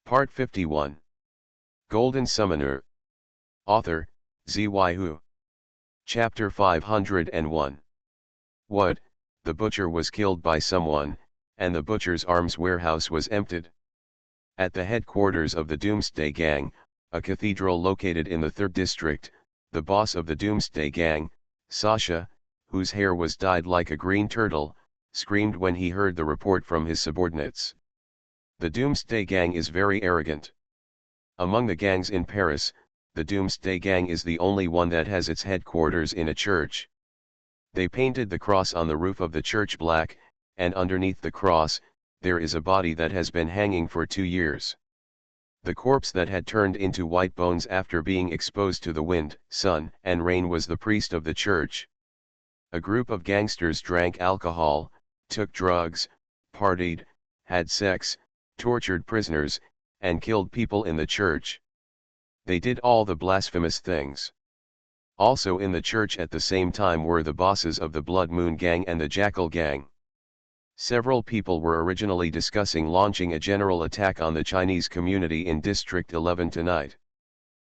Part 51. Golden Summoner. Author, Xuanhuan. Chapter 501. What? The butcher was killed by someone, and the butcher's arms warehouse was emptied. At the headquarters of the Doomsday Gang, a cathedral located in the 3rd District, the boss of the Doomsday Gang, Sasha, whose hair was dyed like a green turtle, screamed when he heard the report from his subordinates. The Doomsday Gang is very arrogant. Among the gangs in Paris, the Doomsday Gang is the only one that has its headquarters in a church. They painted the cross on the roof of the church black, and underneath the cross, there is a body that has been hanging for 2 years. The corpse that had turned into white bones after being exposed to the wind, sun, and rain was the priest of the church. A group of gangsters drank alcohol, took drugs, partied, had sex, tortured prisoners, and killed people in the church. They did all the blasphemous things. Also in the church at the same time were the bosses of the Blood Moon Gang and the Jackal Gang. Several people were originally discussing launching a general attack on the Chinese community in District 11 tonight.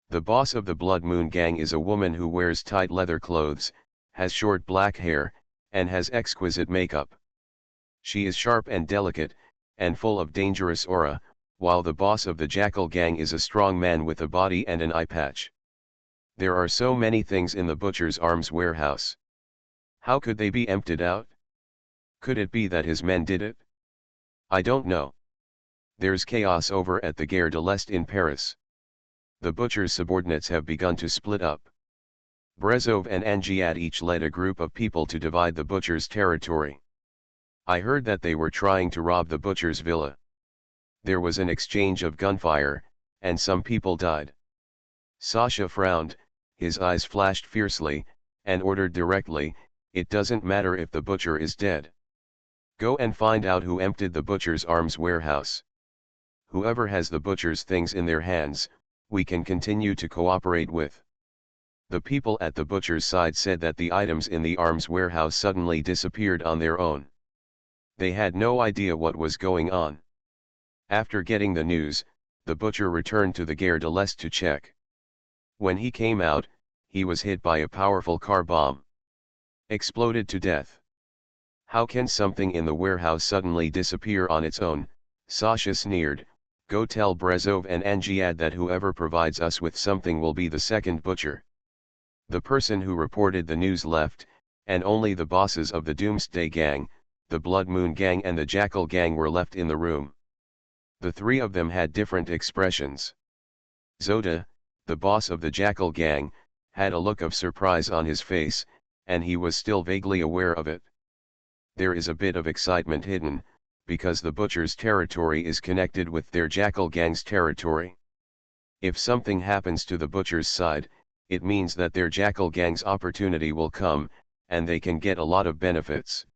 The boss of the Blood Moon Gang is a woman who wears tight leather clothes, has short black hair, and has exquisite makeup. She is sharp and delicate, and full of dangerous aura, while the boss of the Jackal Gang is a strong man with a body and an eye patch. There are so many things in the butcher's arms warehouse. How could they be emptied out? Could it be that his men did it? I don't know. There's chaos over at the Gare de l'Est in Paris. The butcher's subordinates have begun to split up. Brezov and Angiad each led a group of people to divide the butcher's territory. I heard that they were trying to rob the butcher's villa. There was an exchange of gunfire, and some people died. Sasha frowned, his eyes flashed fiercely, and ordered directly, "It doesn't matter if the butcher is dead. Go and find out who emptied the butcher's arms warehouse. Whoever has the butcher's things in their hands, we can continue to cooperate with." The people at the butcher's side said that the items in the arms warehouse suddenly disappeared on their own. They had no idea what was going on. After getting the news, the butcher returned to the Gare de l'Est to check. When he came out, he was hit by a powerful car bomb. Exploded to death. How can something in the warehouse suddenly disappear on its own? Sasha sneered. Go tell Brezov and Angiad that whoever provides us with something will be the second butcher. The person who reported the news left, and only the bosses of the Doomsday Gang, the Blood Moon Gang and the Jackal Gang were left in the room. The three of them had different expressions. Zoda, the boss of the Jackal Gang, had a look of surprise on his face, and he was still vaguely aware of it. There is a bit of excitement hidden, because the butcher's territory is connected with their Jackal Gang's territory. If something happens to the butcher's side, it means that their Jackal Gang's opportunity will come, and they can get a lot of benefits.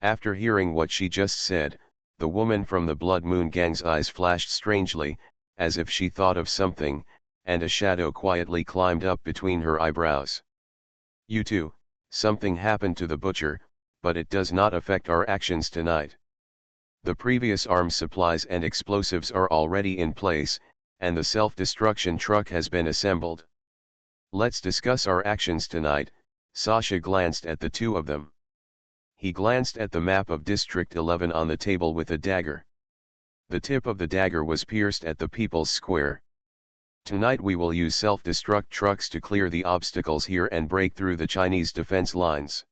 After hearing what she just said, the woman from the Blood Moon Gang's eyes flashed strangely, as if she thought of something, and a shadow quietly climbed up between her eyebrows. You too, something happened to the butcher, but it does not affect our actions tonight. The previous arms supplies and explosives are already in place, and the self-destruction truck has been assembled. Let's discuss our actions tonight. Sasha glanced at the two of them. He glanced at the map of District 11 on the table with a dagger. The tip of the dagger was pierced at the People's Square. Tonight we will use self-destruct trucks to clear the obstacles here and break through the Chinese defense lines.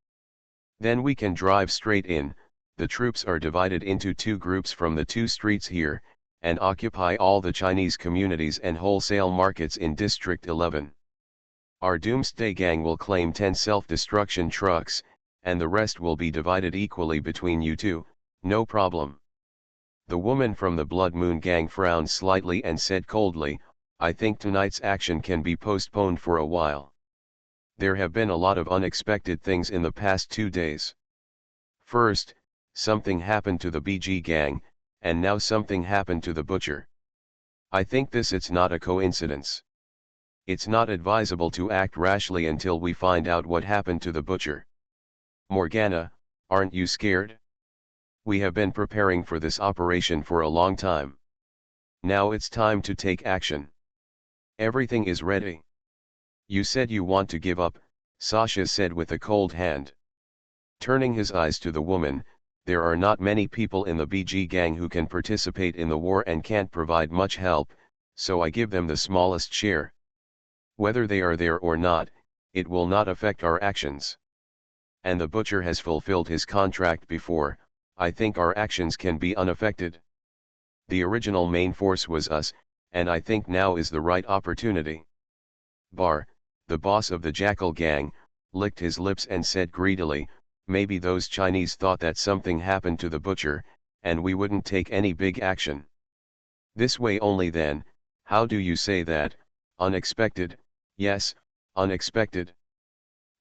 Then we can drive straight in. The troops are divided into 2 groups from the 2 streets here, and occupy all the Chinese communities and wholesale markets in District 11. Our Doomsday Gang will claim 10 self-destruction trucks, and the rest will be divided equally between you two, no problem. The woman from the Blood Moon Gang frowned slightly and said coldly, I think tonight's action can be postponed for a while. There have been a lot of unexpected things in the past 2 days. First, something happened to the BG Gang, and now something happened to the butcher. I think it's not a coincidence. It's not advisable to act rashly until we find out what happened to the butcher. Morgana, aren't you scared? We have been preparing for this operation for a long time. Now it's time to take action. Everything is ready. You said you want to give up, Sasha said with a cold hand. Turning his eyes to the woman, there are not many people in the BG gang who can participate in the war and can't provide much help, so I give them the smallest share. Whether they are there or not, it will not affect our actions. And the butcher has fulfilled his contract before, I think our actions can be unaffected. The original main force was us, and I think now is the right opportunity. Bar, the boss of the Jackal gang, licked his lips and said greedily, maybe those Chinese thought that something happened to the butcher, and we wouldn't take any big action. This way only then, how do you say that, unexpected, yes, unexpected.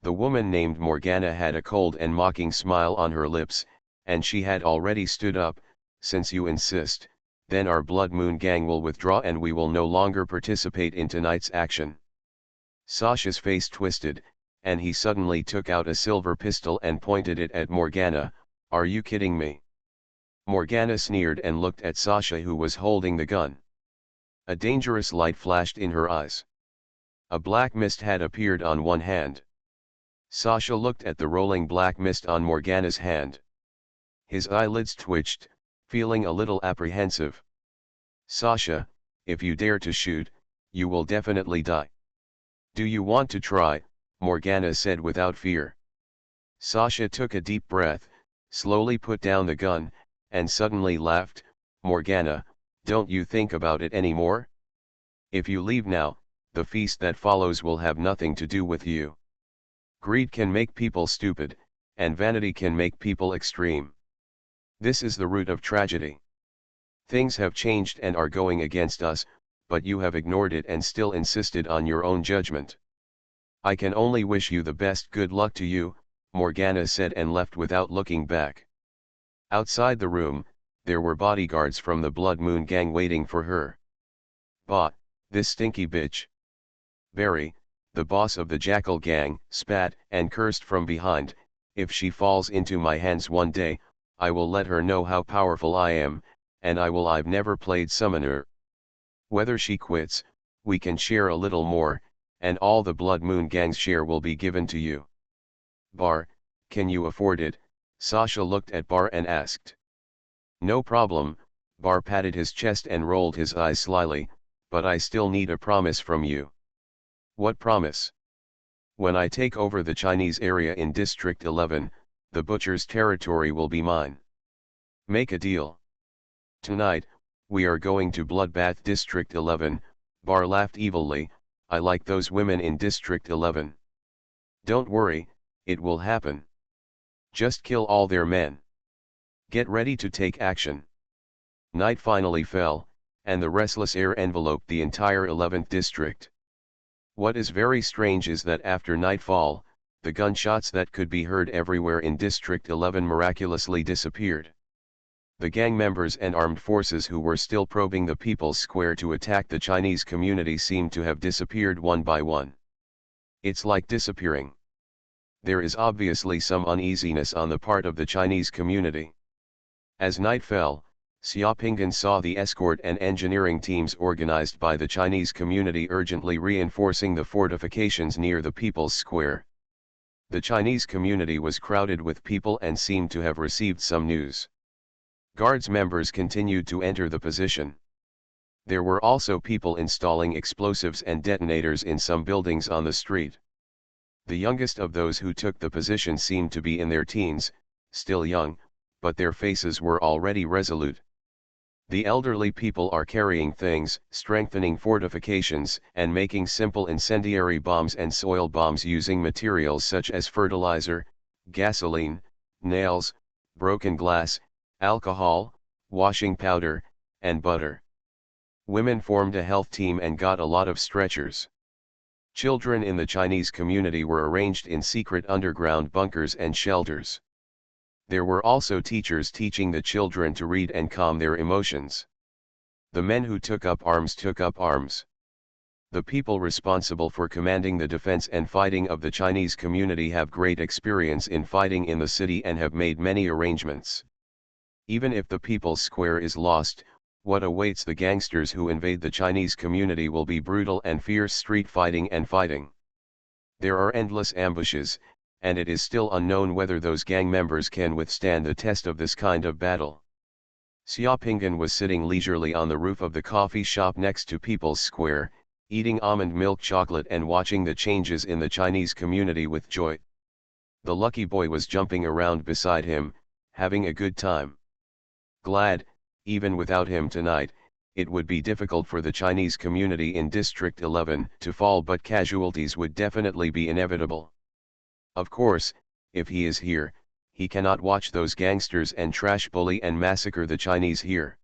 The woman named Morgana had a cold and mocking smile on her lips, and she had already stood up, since you insist, then our Blood Moon gang will withdraw and we will no longer participate in tonight's action. Sasha's face twisted, and he suddenly took out a silver pistol and pointed it at Morgana. Are you kidding me? Morgana sneered and looked at Sasha, who was holding the gun. A dangerous light flashed in her eyes. A black mist had appeared on one hand. Sasha looked at the rolling black mist on Morgana's hand. His eyelids twitched, feeling a little apprehensive. Sasha, if you dare to shoot, you will definitely die. Do you want to try? Morgana said without fear. Sasha took a deep breath, slowly put down the gun, and suddenly laughed. Morgana, don't you think about it anymore? If you leave now, the feast that follows will have nothing to do with you. Greed can make people stupid, and vanity can make people extreme. This is the root of tragedy. Things have changed and are going against us, but you have ignored it and still insisted on your own judgment. I can only wish you the best. Good luck to you, Morgana said and left without looking back. Outside the room, there were bodyguards from the Blood Moon gang waiting for her. Bah, this stinky bitch. Barry, the boss of the Jackal gang, spat and cursed from behind. If she falls into my hands one day, I will let her know how powerful I am, and I've never played summoner. Whether she quits, we can share a little more, and all the Blood Moon gang's share will be given to you. Bar, can you afford it? Sasha looked at Bar and asked. No problem, Bar patted his chest and rolled his eyes slyly, but I still need a promise from you. What promise? When I take over the Chinese area in District 11, the butcher's territory will be mine. Make a deal. Tonight, we are going to Bloodbath District 11, Bar laughed evilly. I like those women in District 11. Don't worry, it will happen. Just kill all their men. Get ready to take action. Night finally fell, and the restless air enveloped the entire 11th district. What is very strange is that after nightfall, the gunshots that could be heard everywhere in District 11 miraculously disappeared. The gang members and armed forces who were still probing the People's Square to attack the Chinese community seemed to have disappeared one by one. It's like disappearing. There is obviously some uneasiness on the part of the Chinese community. As night fell, Xiaopingan saw the escort and engineering teams organized by the Chinese community urgently reinforcing the fortifications near the People's Square. The Chinese community was crowded with people and seemed to have received some news. Guards members continued to enter the position. There were also people installing explosives and detonators in some buildings on the street. The youngest of those who took the position seemed to be in their teens, still young, but their faces were already resolute. The elderly people are carrying things, strengthening fortifications, and making simple incendiary bombs and soil bombs using materials such as fertilizer, gasoline, nails, broken glass, alcohol, washing powder, and butter. Women formed a health team and got a lot of stretchers. Children in the Chinese community were arranged in secret underground bunkers and shelters. There were also teachers teaching the children to read and calm their emotions. The men who took up arms took up arms. The people responsible for commanding the defense and fighting of the Chinese community have great experience in fighting in the city and have made many arrangements. Even if the People's Square is lost, What awaits the gangsters who invade the Chinese community will be brutal and fierce street fighting and fighting. There are endless ambushes, and it is still unknown whether those gang members can withstand the test of this kind of battle. Xiaopinghan was sitting leisurely on the roof of the coffee shop next to People's Square, eating almond milk chocolate and watching the changes in the Chinese community with joy. The lucky boy was jumping around beside him, having a good time. Glad, even without him tonight, it would be difficult for the Chinese community in District 11 to fall, but casualties would definitely be inevitable. Of course, if he is here, he cannot watch those gangsters and trash bully and massacre the Chinese here.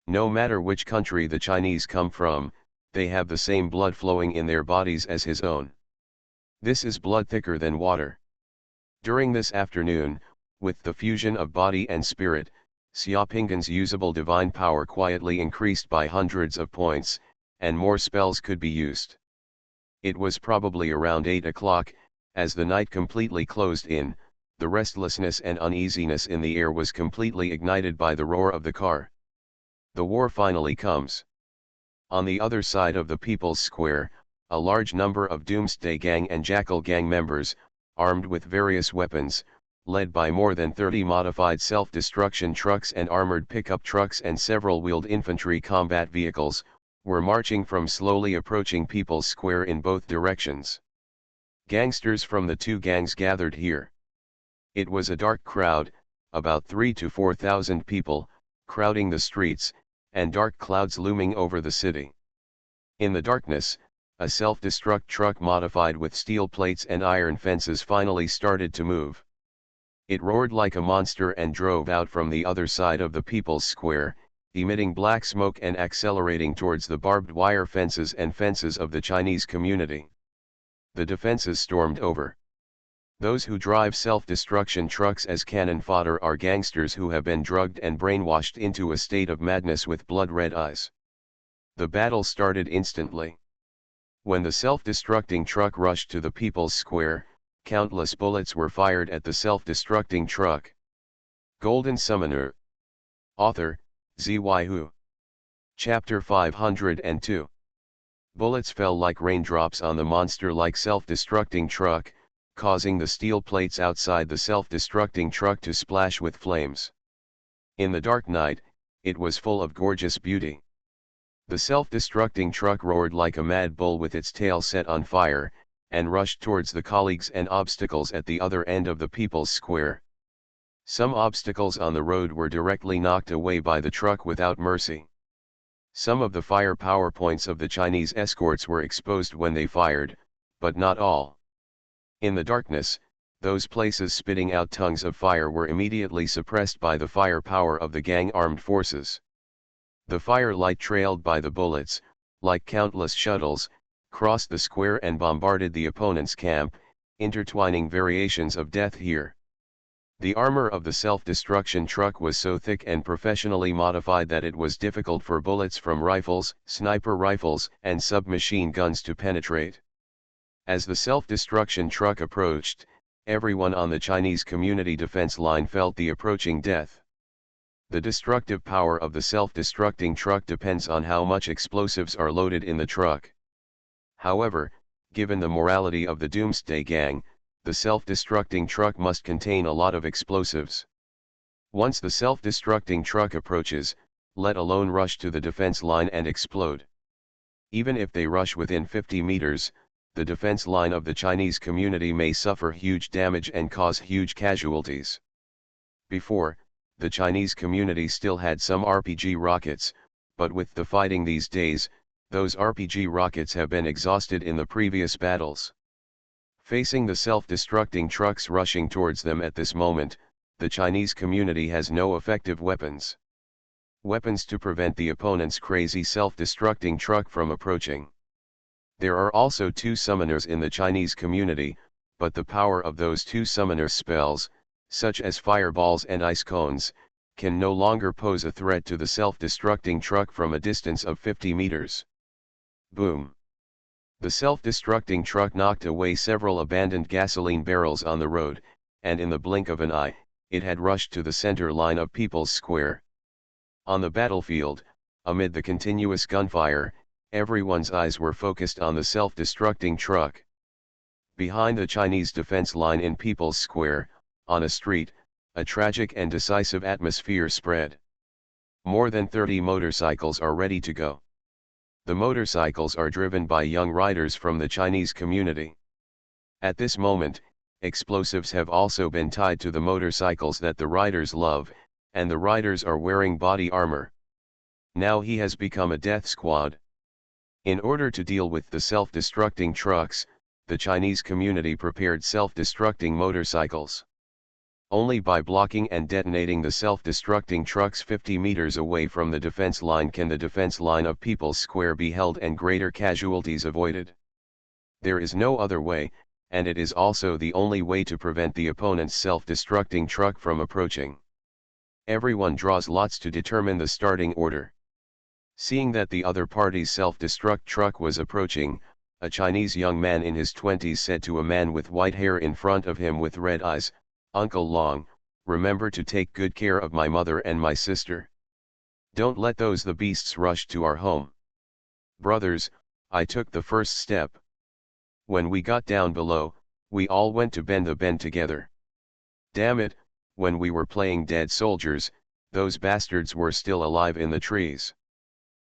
No matter which country the Chinese come from, they have the same blood flowing in their bodies as his own. This is blood thicker than water. During this afternoon, with the fusion of body and spirit, Xiaopinghan's usable divine power quietly increased by hundreds of points, and more spells could be used. It was probably around 8 o'clock, as the night completely closed in. The restlessness and uneasiness in the air was completely ignited by the roar of the car. The war finally comes. On the other side of the People's Square, a large number of Doomsday Gang and Jackal Gang members, armed with various weapons, led by more than 30 modified self-destruction trucks and armored pickup trucks and several wheeled infantry combat vehicles, were marching from slowly approaching People's Square in both directions. Gangsters from the two gangs gathered here. It was a dark crowd, about 3,000 to 4,000 people, crowding the streets, and dark clouds looming over the city. In the darkness, a self-destruct truck modified with steel plates and iron fences finally started to move. It roared like a monster and drove out from the other side of the People's Square, emitting black smoke and accelerating towards the barbed wire fences and fences of the Chinese community. The defenses stormed over. Those who drive self-destruction trucks as cannon fodder are gangsters who have been drugged and brainwashed into a state of madness with blood-red eyes. The battle started instantly. When the self-destructing truck rushed to the People's Square, countless bullets were fired at the self-destructing truck. Golden Summoner. Author, Xuanhuan. Chapter 502. Bullets fell like raindrops on the monster-like self-destructing truck, causing the steel plates outside the self-destructing truck to splash with flames. In the dark night, it was full of gorgeous beauty. The self-destructing truck roared like a mad bull with its tail set on fire, and rushed towards the colleagues and obstacles at the other end of the People's Square. Some obstacles on the road were directly knocked away by the truck without mercy. Some of the fire power points of the Chinese escorts were exposed when they fired, but not all. In the darkness, those places spitting out tongues of fire were immediately suppressed by the fire power of the gang armed forces. The firelight trailed by the bullets, like countless shuttles, crossed the square and bombarded the opponent's camp, intertwining variations of death here. The armor of the self-destruction truck was so thick and professionally modified that it was difficult for bullets from rifles, sniper rifles, and submachine guns to penetrate. As the self-destruction truck approached, everyone on the Chinese community defense line felt the approaching death. The destructive power of the self-destructing truck depends on how much explosives are loaded in the truck. However, given the morality of the Doomsday Gang, the self-destructing truck must contain a lot of explosives. Once the self-destructing truck approaches, let alone rush to the defense line and explode. Even if they rush within 50 meters, the defense line of the Chinese community may suffer huge damage and cause huge casualties. Before, the Chinese community still had some RPG rockets, but with the fighting these days, those RPG rockets have been exhausted in the previous battles. Facing the self-destructing trucks rushing towards them at this moment, the Chinese community has no effective weapons. Weapons to prevent the opponent's crazy self-destructing truck from approaching. There are also two summoners in the Chinese community, but the power of those two summoners' spells, such as fireballs and ice cones, can no longer pose a threat to the self-destructing truck from a distance of 50 meters. Boom! The self-destructing truck knocked away several abandoned gasoline barrels on the road, and in the blink of an eye, it had rushed to the center line of People's Square. On the battlefield, Amid the continuous gunfire, everyone's eyes were focused on the self-destructing truck. Behind the Chinese defense line in People's Square, on a street, a tragic and decisive atmosphere spread. More than 30 motorcycles are ready to go. The motorcycles are driven by young riders from the Chinese community. At this moment, explosives have also been tied to the motorcycles that the riders love, and the riders are wearing body armor. Now he has become a death squad. In order to deal with the self-destructing trucks, the Chinese community prepared self-destructing motorcycles. Only by blocking and detonating the self-destructing trucks 50 meters away from the defense line can the defense line of People's Square be held and greater casualties avoided. There is no other way, and it is also the only way to prevent the opponent's self-destructing truck from approaching. Everyone draws lots to determine the starting order. Seeing that the other party's self-destruct truck was approaching, a Chinese young man in his 20s said to a man with white hair in front of him with red eyes, "Uncle Long, remember to take good care of my mother and my sister. Don't let the beasts rush to our home." Brothers, I took the first step. When we got down below, we all went to bend the bend together. Damn it, when we were playing dead soldiers, those bastards were still alive in the trees.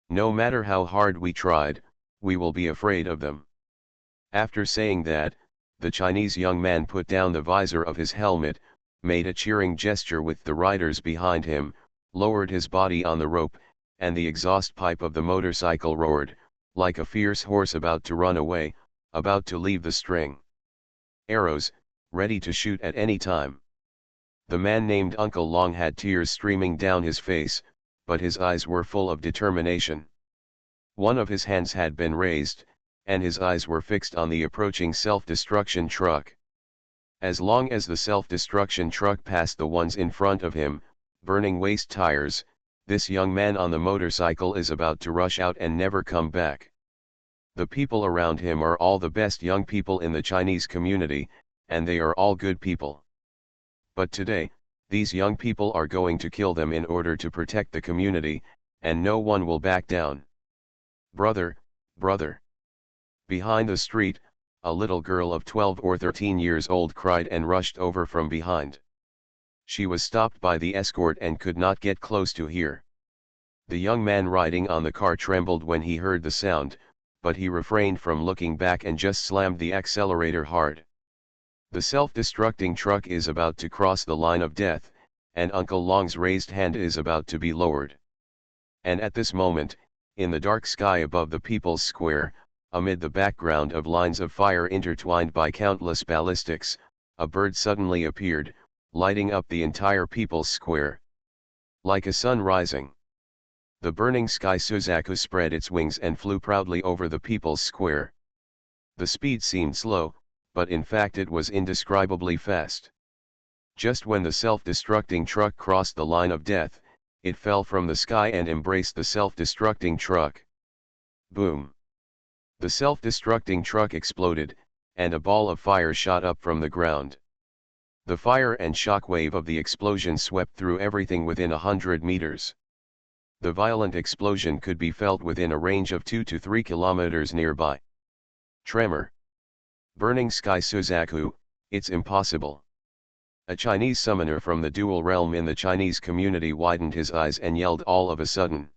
No matter how hard we tried, we will be afraid of them. After saying that, the Chinese young man put down the visor of his helmet, made a cheering gesture with the riders behind him, lowered his body on the rope, and the exhaust pipe of the motorcycle roared, like a fierce horse about to run away, about to leave the string. Arrows, ready to shoot at any time. The man named Uncle Long had tears streaming down his face, but his eyes were full of determination. One of his hands had been raised, and his eyes were fixed on the approaching self-destruction truck. As long as the self-destruction truck passed the ones in front of him, burning waste tires, this young man on the motorcycle is about to rush out and never come back. The people around him are all the best young people in the Chinese community, and they are all good people. But today, these young people are going to kill them in order to protect the community, and no one will back down. Brother, brother. Behind the street, a little girl of 12 or 13 years old cried and rushed over from behind. She was stopped by the escort and could not get close to hear. The young man riding on the car trembled when he heard the sound, but he refrained from looking back and just slammed the accelerator hard. The self-destructing truck is about to cross the line of death, and Uncle Long's raised hand is about to be lowered. And at this moment, in the dark sky above the People's Square, amid the background of lines of fire intertwined by countless ballistics, a bird suddenly appeared, lighting up the entire People's Square. Like a sun rising. The burning sky Suzaku spread its wings and flew proudly over the People's Square. The speed seemed slow, but in fact it was indescribably fast. Just when the self-destructing truck crossed the line of death, it fell from the sky and embraced the self-destructing truck. Boom! The self-destructing truck exploded, and a ball of fire shot up from the ground. The fire and shock wave of the explosion swept through everything within 100 meters. The violent explosion could be felt within a range of 2 to 3 kilometers nearby. Tremor. Burning sky Suzaku, it's impossible. A Chinese summoner from the dual realm in the Chinese community widened his eyes and yelled all of a sudden.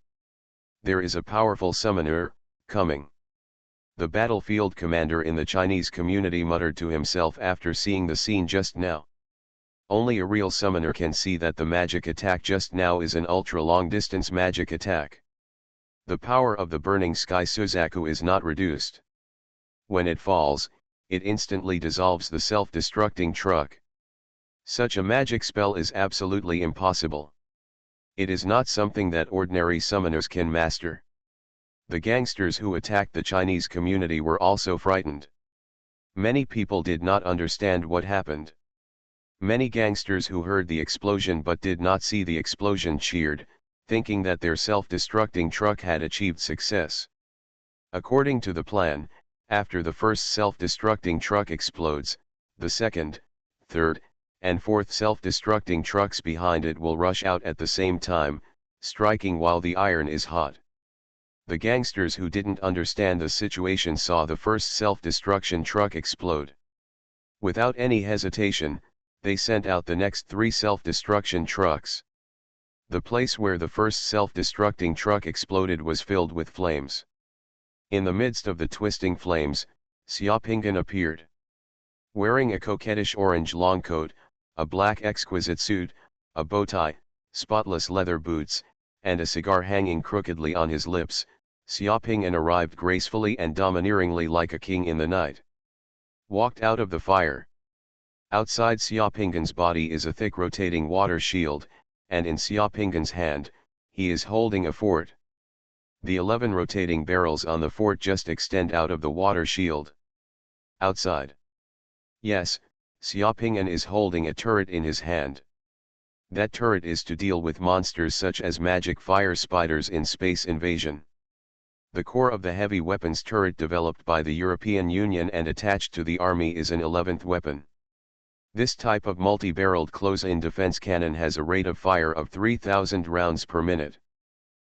There is a powerful summoner, coming. The battlefield commander in the Chinese community muttered to himself after seeing the scene just now. Only a real summoner can see that the magic attack just now is an ultra-long-distance magic attack. The power of the burning sky Suzaku is not reduced. When it falls, it instantly dissolves the self-destructing truck. Such a magic spell is absolutely impossible. It is not something that ordinary summoners can master. The gangsters who attacked the Chinese community were also frightened. Many people did not understand what happened. Many gangsters who heard the explosion but did not see the explosion cheered, thinking that their self-destructing truck had achieved success. According to the plan, after the first self-destructing truck explodes, the second, third, and fourth self-destructing trucks behind it will rush out at the same time, striking while the iron is hot. The gangsters who didn't understand the situation saw the first self-destruction truck explode. Without any hesitation, they sent out the next 3 self-destruction trucks. The place where the first self-destructing truck exploded was filled with flames. In the midst of the twisting flames, Xiaopinggan appeared. Wearing a coquettish orange long coat, a black exquisite suit, a bow tie, spotless leather boots, and a cigar hanging crookedly on his lips, Xiaopinggan arrived gracefully and domineeringly like a king in the night. Walked out of the fire. Outside Xiaopinggan's body is a thick rotating water shield, and in Xiaopinggan's hand, he is holding a fort. The 11 rotating barrels on the fort just extend out of the water shield. Outside. Yes, Xiaopinggan is holding a turret in his hand. That turret is to deal with monsters such as magic fire spiders in Space Invasion. The core of the heavy weapons turret developed by the European Union and attached to the army is an 11th weapon. This type of multi-barreled close-in defense cannon has a rate of fire of 3,000 rounds per minute.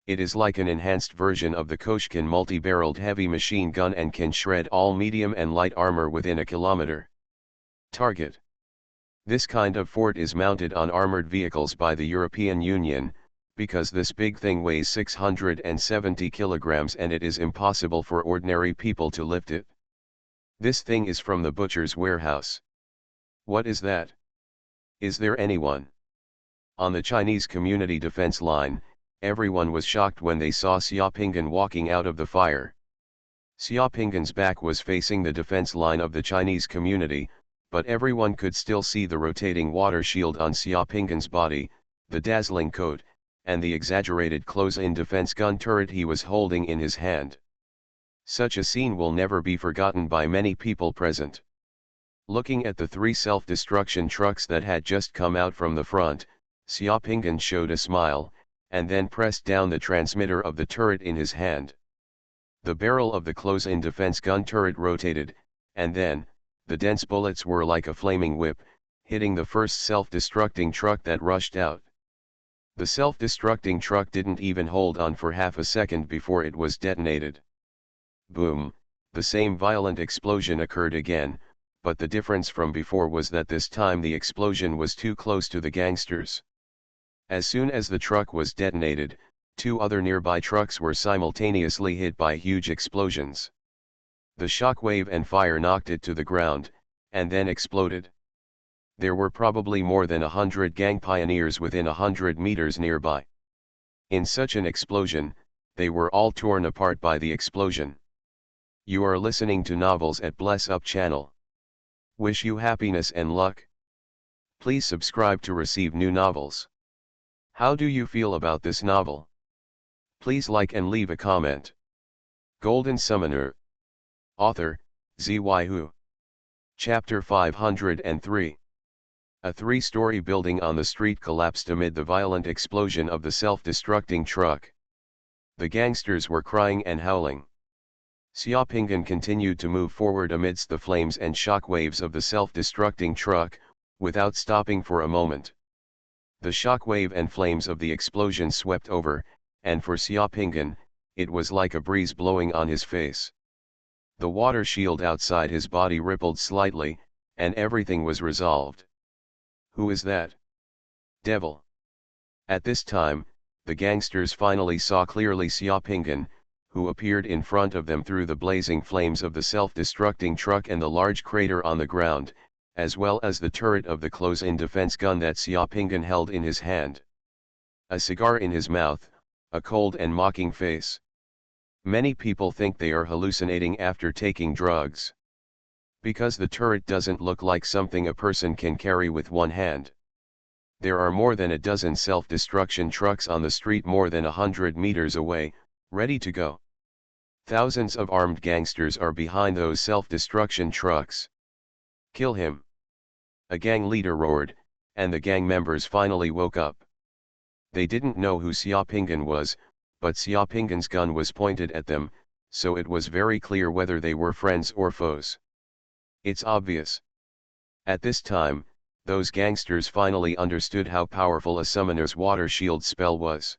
It is like an enhanced version of the Koshkin multi-barreled heavy machine gun and can shred all medium and light armor within a kilometer. Target. This kind of fort is mounted on armored vehicles by the European Union, because this big thing weighs 670 kilograms and it is impossible for ordinary people to lift it. This thing is from the butcher's warehouse. What is that? Is there anyone? On the Chinese community defense line, everyone was shocked when they saw Xiaopinggan walking out of the fire. Xiaopinggan's back was facing the defense line of the Chinese community, but everyone could still see the rotating water shield on Xiaopinggan's body, the dazzling coat, and the exaggerated close-in defense gun turret he was holding in his hand. Such a scene will never be forgotten by many people present. Looking at the 3 self-destruction trucks that had just come out from the front, Xiaopinggan showed a smile, and then pressed down the transmitter of the turret in his hand. The barrel of the close-in defense gun turret rotated, and then, the dense bullets were like a flaming whip, hitting the first self-destructing truck that rushed out. The self-destructing truck didn't even hold on for half a second before it was detonated. Boom, the same violent explosion occurred again, but the difference from before was that this time the explosion was too close to the gangsters. As soon as the truck was detonated, 2 other nearby trucks were simultaneously hit by huge explosions. The shockwave and fire knocked it to the ground, and then exploded. There were probably more than 100 gang pioneers within 100 meters nearby. In such an explosion, they were all torn apart by the explosion. You are listening to Novels at Bless Up channel. Wish you happiness and luck. Please subscribe to receive new novels. How do you feel about this novel? Please like and leave a comment. Golden Summoner. Author, Xuanhuan. Chapter 503. A 3-story building on the street collapsed amid the violent explosion of the self-destructing truck. The gangsters were crying and howling. Xiaopinggan continued to move forward amidst the flames and shockwaves of the self-destructing truck, without stopping for a moment. The shockwave and flames of the explosion swept over, and for Xiaopinggan, it was like a breeze blowing on his face. The water shield outside his body rippled slightly, and everything was resolved. Who is that? Devil. At this time, the gangsters finally saw clearly Xiaopinggan, who appeared in front of them through the blazing flames of the self-destructing truck and the large crater on the ground, as well as the turret of the close-in defense gun that Xiaopinggan held in his hand. A cigar in his mouth, a cold and mocking face. Many people think they are hallucinating after taking drugs. Because the turret doesn't look like something a person can carry with one hand. There are more than a dozen self-destruction trucks on the street more than 100 meters away, ready to go. Thousands of armed gangsters are behind those self-destruction trucks. Kill him. A gang leader roared, and the gang members finally woke up. They didn't know who Xiaopinggan was, but Xiaopinggan's gun was pointed at them, so it was very clear whether they were friends or foes. It's obvious. At this time, those gangsters finally understood how powerful a summoner's water shield spell was.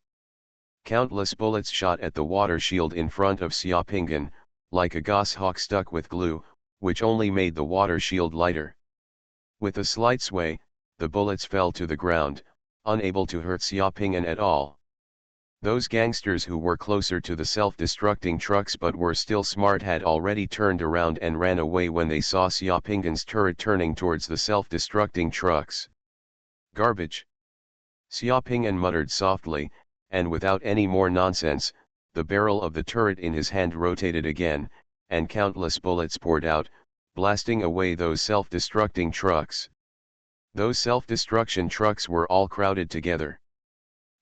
Countless bullets shot at the water shield in front of Xiaopingyan, like a goshawk stuck with glue, which only made the water shield lighter. With a slight sway, the bullets fell to the ground, unable to hurt Xiaopingyan at all. Those gangsters who were closer to the self-destructing trucks but were still smart had already turned around and ran away when they saw Xiaopingyan's turret turning towards the self-destructing trucks. Garbage! Xiaopingyan muttered softly, and without any more nonsense, the barrel of the turret in his hand rotated again, and countless bullets poured out, blasting away those self-destructing trucks. Those self-destruction trucks were all crowded together.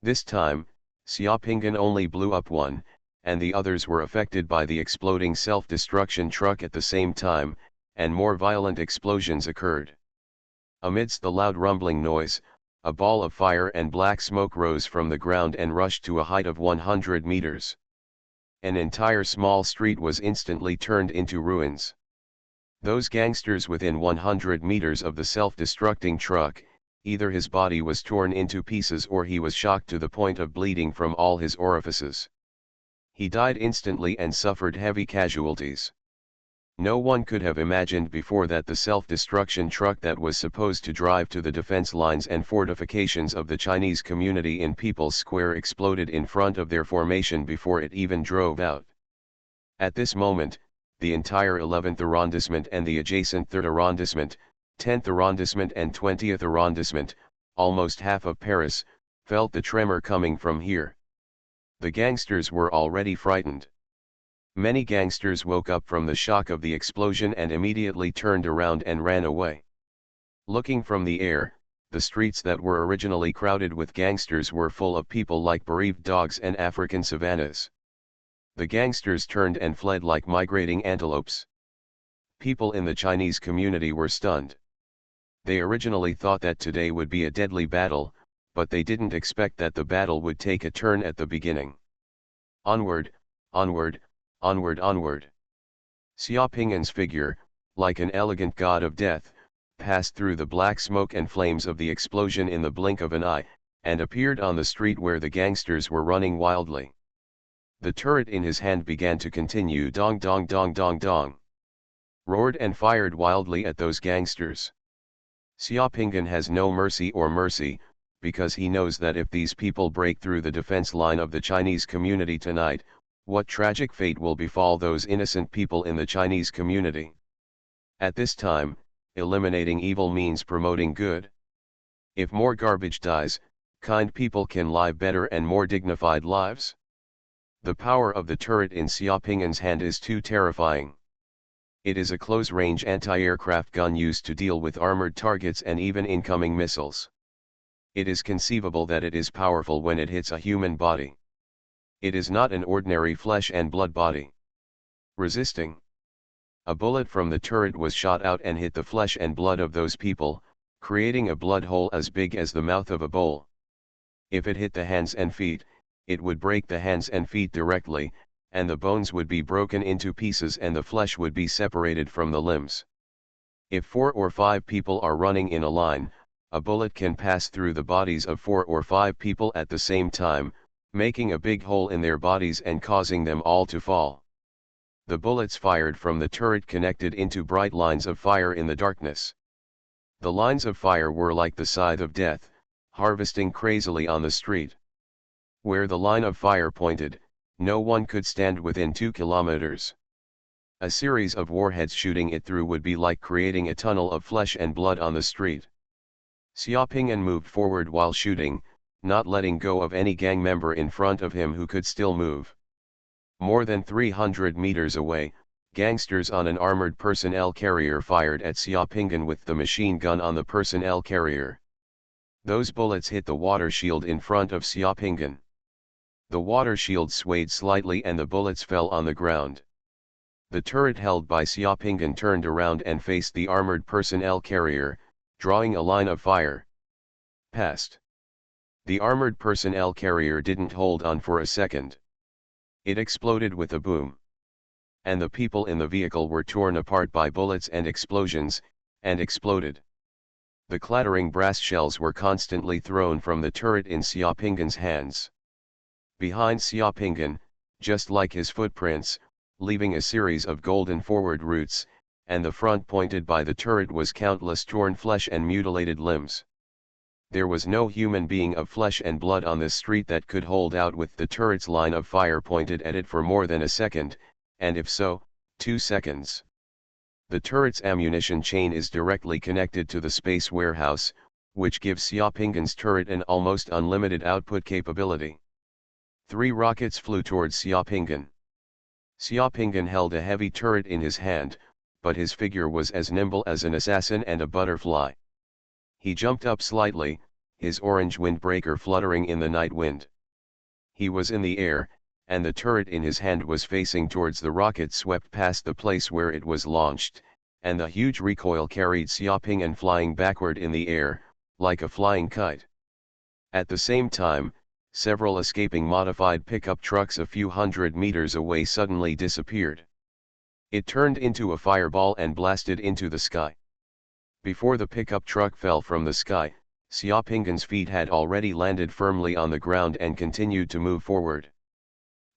This time, Xiaopingyan only blew up one, and the others were affected by the exploding self-destruction truck at the same time, and more violent explosions occurred. Amidst the loud rumbling noise, a ball of fire and black smoke rose from the ground and rushed to a height of 100 meters. An entire small street was instantly turned into ruins. Those gangsters within 100 meters of the self-destructing truck, either his body was torn into pieces or he was shocked to the point of bleeding from all his orifices. He died instantly and suffered heavy casualties. No one could have imagined before that the self-destruction truck that was supposed to drive to the defense lines and fortifications of the Chinese community in People's Square exploded in front of their formation before it even drove out. At this moment, the entire 11th arrondissement and the adjacent 3rd arrondissement, 10th arrondissement and 20th arrondissement, almost half of Paris, felt the tremor coming from here. The gangsters were already frightened. Many gangsters woke up from the shock of the explosion and immediately turned around and ran away. Looking from the air, the streets that were originally crowded with gangsters were full of people like bereaved dogs and African savannas. The gangsters turned and fled like migrating antelopes. People in the Chinese community were stunned. They originally thought that today would be a deadly battle, but they didn't expect that the battle would take a turn at the beginning. Onward, onward, onward, onward. Xiaopingyan's figure, like an elegant god of death, passed through the black smoke and flames of the explosion in the blink of an eye, and appeared on the street where the gangsters were running wildly. The turret in his hand began to continue dong dong dong dong dong. Roared and fired wildly at those gangsters. Xiaopingyan has no mercy, because he knows that if these people break through the defense line of the Chinese community tonight, what tragic fate will befall those innocent people in the Chinese community. At this time, eliminating evil means promoting good. If more garbage dies, kind people can live better and more dignified lives. The power of the turret in Xiaopingyan's hand is too terrifying. It is a close-range anti-aircraft gun used to deal with armored targets and even incoming missiles. It is conceivable that it is powerful when it hits a human body. It is not an ordinary flesh and blood body. Resisting. A bullet from the turret was shot out and hit the flesh and blood of those people, creating a blood hole as big as the mouth of a bowl. If it hit the hands and feet, it would break the hands and feet directly, and the bones would be broken into pieces and the flesh would be separated from the limbs. If 4 or 5 people are running in a line, a bullet can pass through the bodies of 4 or 5 people at the same time, making a big hole in their bodies and causing them all to fall. The bullets fired from the turret connected into bright lines of fire in the darkness. The lines of fire were like the scythe of death, harvesting crazily on the street. Where the line of fire pointed, no one could stand within 2 kilometers. A series of warheads shooting it through would be like creating a tunnel of flesh and blood on the street. Xiaopingyan moved forward while shooting, not letting go of any gang member in front of him who could still move. More than 300 meters away, gangsters on an armored personnel carrier fired at Xiaopingyan with the machine gun on the personnel carrier. Those bullets hit the water shield in front of Xiaopingyan. The water shield swayed slightly and the bullets fell on the ground. The turret held by Xiaopingyan turned around and faced the armored personnel carrier, drawing a line of fire. Past. The armored personnel carrier didn't hold on for a second. It exploded with a boom. And the people in the vehicle were torn apart by bullets and explosions, and exploded. The clattering brass shells were constantly thrown from the turret in Xiaopingyan's hands. Behind Xiaopinggan, just like his footprints, leaving a series of golden forward roots, and the front pointed by the turret was countless torn flesh and mutilated limbs. There was no human being of flesh and blood on this street that could hold out with the turret's line of fire pointed at it for more than a second, and if so, 2 seconds. The turret's ammunition chain is directly connected to the space warehouse, which gives Xiaopinggan's turret an almost unlimited output capability. 3 rockets flew towards Xiaopinggan. Xiaopinggan held a heavy turret in his hand, but his figure was as nimble as an assassin and a butterfly. He jumped up slightly, his orange windbreaker fluttering in the night wind. He was in the air, and the turret in his hand was facing towards the rocket swept past the place where it was launched, and the huge recoil carried Xiaopinggan flying backward in the air, like a flying kite. At the same time, several escaping modified pickup trucks a few hundred meters away suddenly disappeared. It turned into a fireball and blasted into the sky. Before the pickup truck fell from the sky, Xiaopinggan's feet had already landed firmly on the ground and continued to move forward.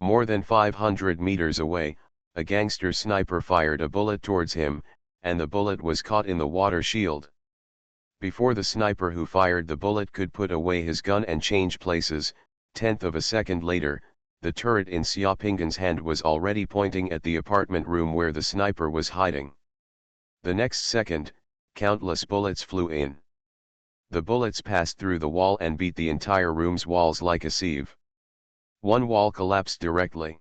More than 500 meters away, a gangster sniper fired a bullet towards him, and the bullet was caught in the water shield. Before the sniper who fired the bullet could put away his gun and change places, 1/10 of a second later, the turret in Xiaopinggan's hand was already pointing at the apartment room where the sniper was hiding. The next second, countless bullets flew in. The bullets passed through the wall and beat the entire room's walls like a sieve. One wall collapsed directly.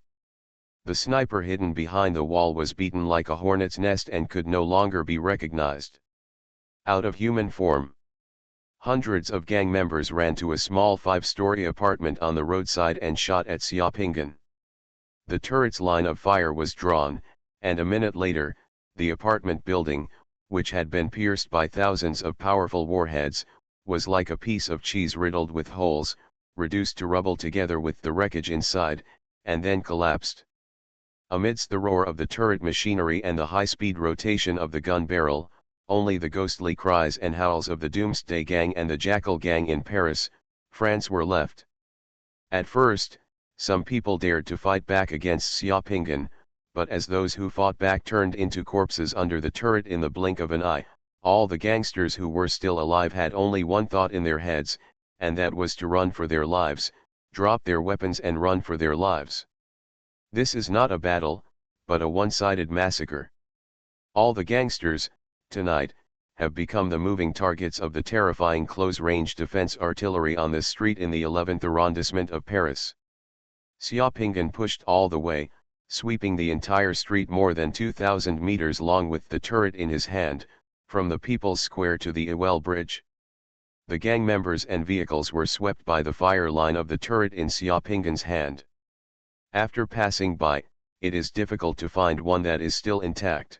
The sniper hidden behind the wall was beaten like a hornet's nest and could no longer be recognized. Out of human form. Hundreds of gang members ran to a small 5-story apartment on the roadside and shot at Xiaopinggan. The turret's line of fire was drawn, and a minute later, the apartment building, which had been pierced by thousands of powerful warheads, was like a piece of cheese riddled with holes, reduced to rubble together with the wreckage inside, and then collapsed. Amidst the roar of the turret machinery and the high-speed rotation of the gun barrel, only the ghostly cries and howls of the Doomsday Gang and the Jackal Gang in Paris, France were left. At first, some people dared to fight back against Xiaopinggan, but as those who fought back turned into corpses under the turret in the blink of an eye, all the gangsters who were still alive had only one thought in their heads, and that was to run for their lives, drop their weapons and run for their lives. This is not a battle, but a one-sided massacre. All the gangsters, tonight, have become the moving targets of the terrifying close-range defense artillery on this street in the 11th arrondissement of Paris. Xiaopinggan pushed all the way, sweeping the entire street more than 2,000 meters long with the turret in his hand, from the People's Square to the Ewell Bridge. The gang members and vehicles were swept by the fire line of the turret in Xiaopinggan's hand. After passing by, it is difficult to find one that is still intact.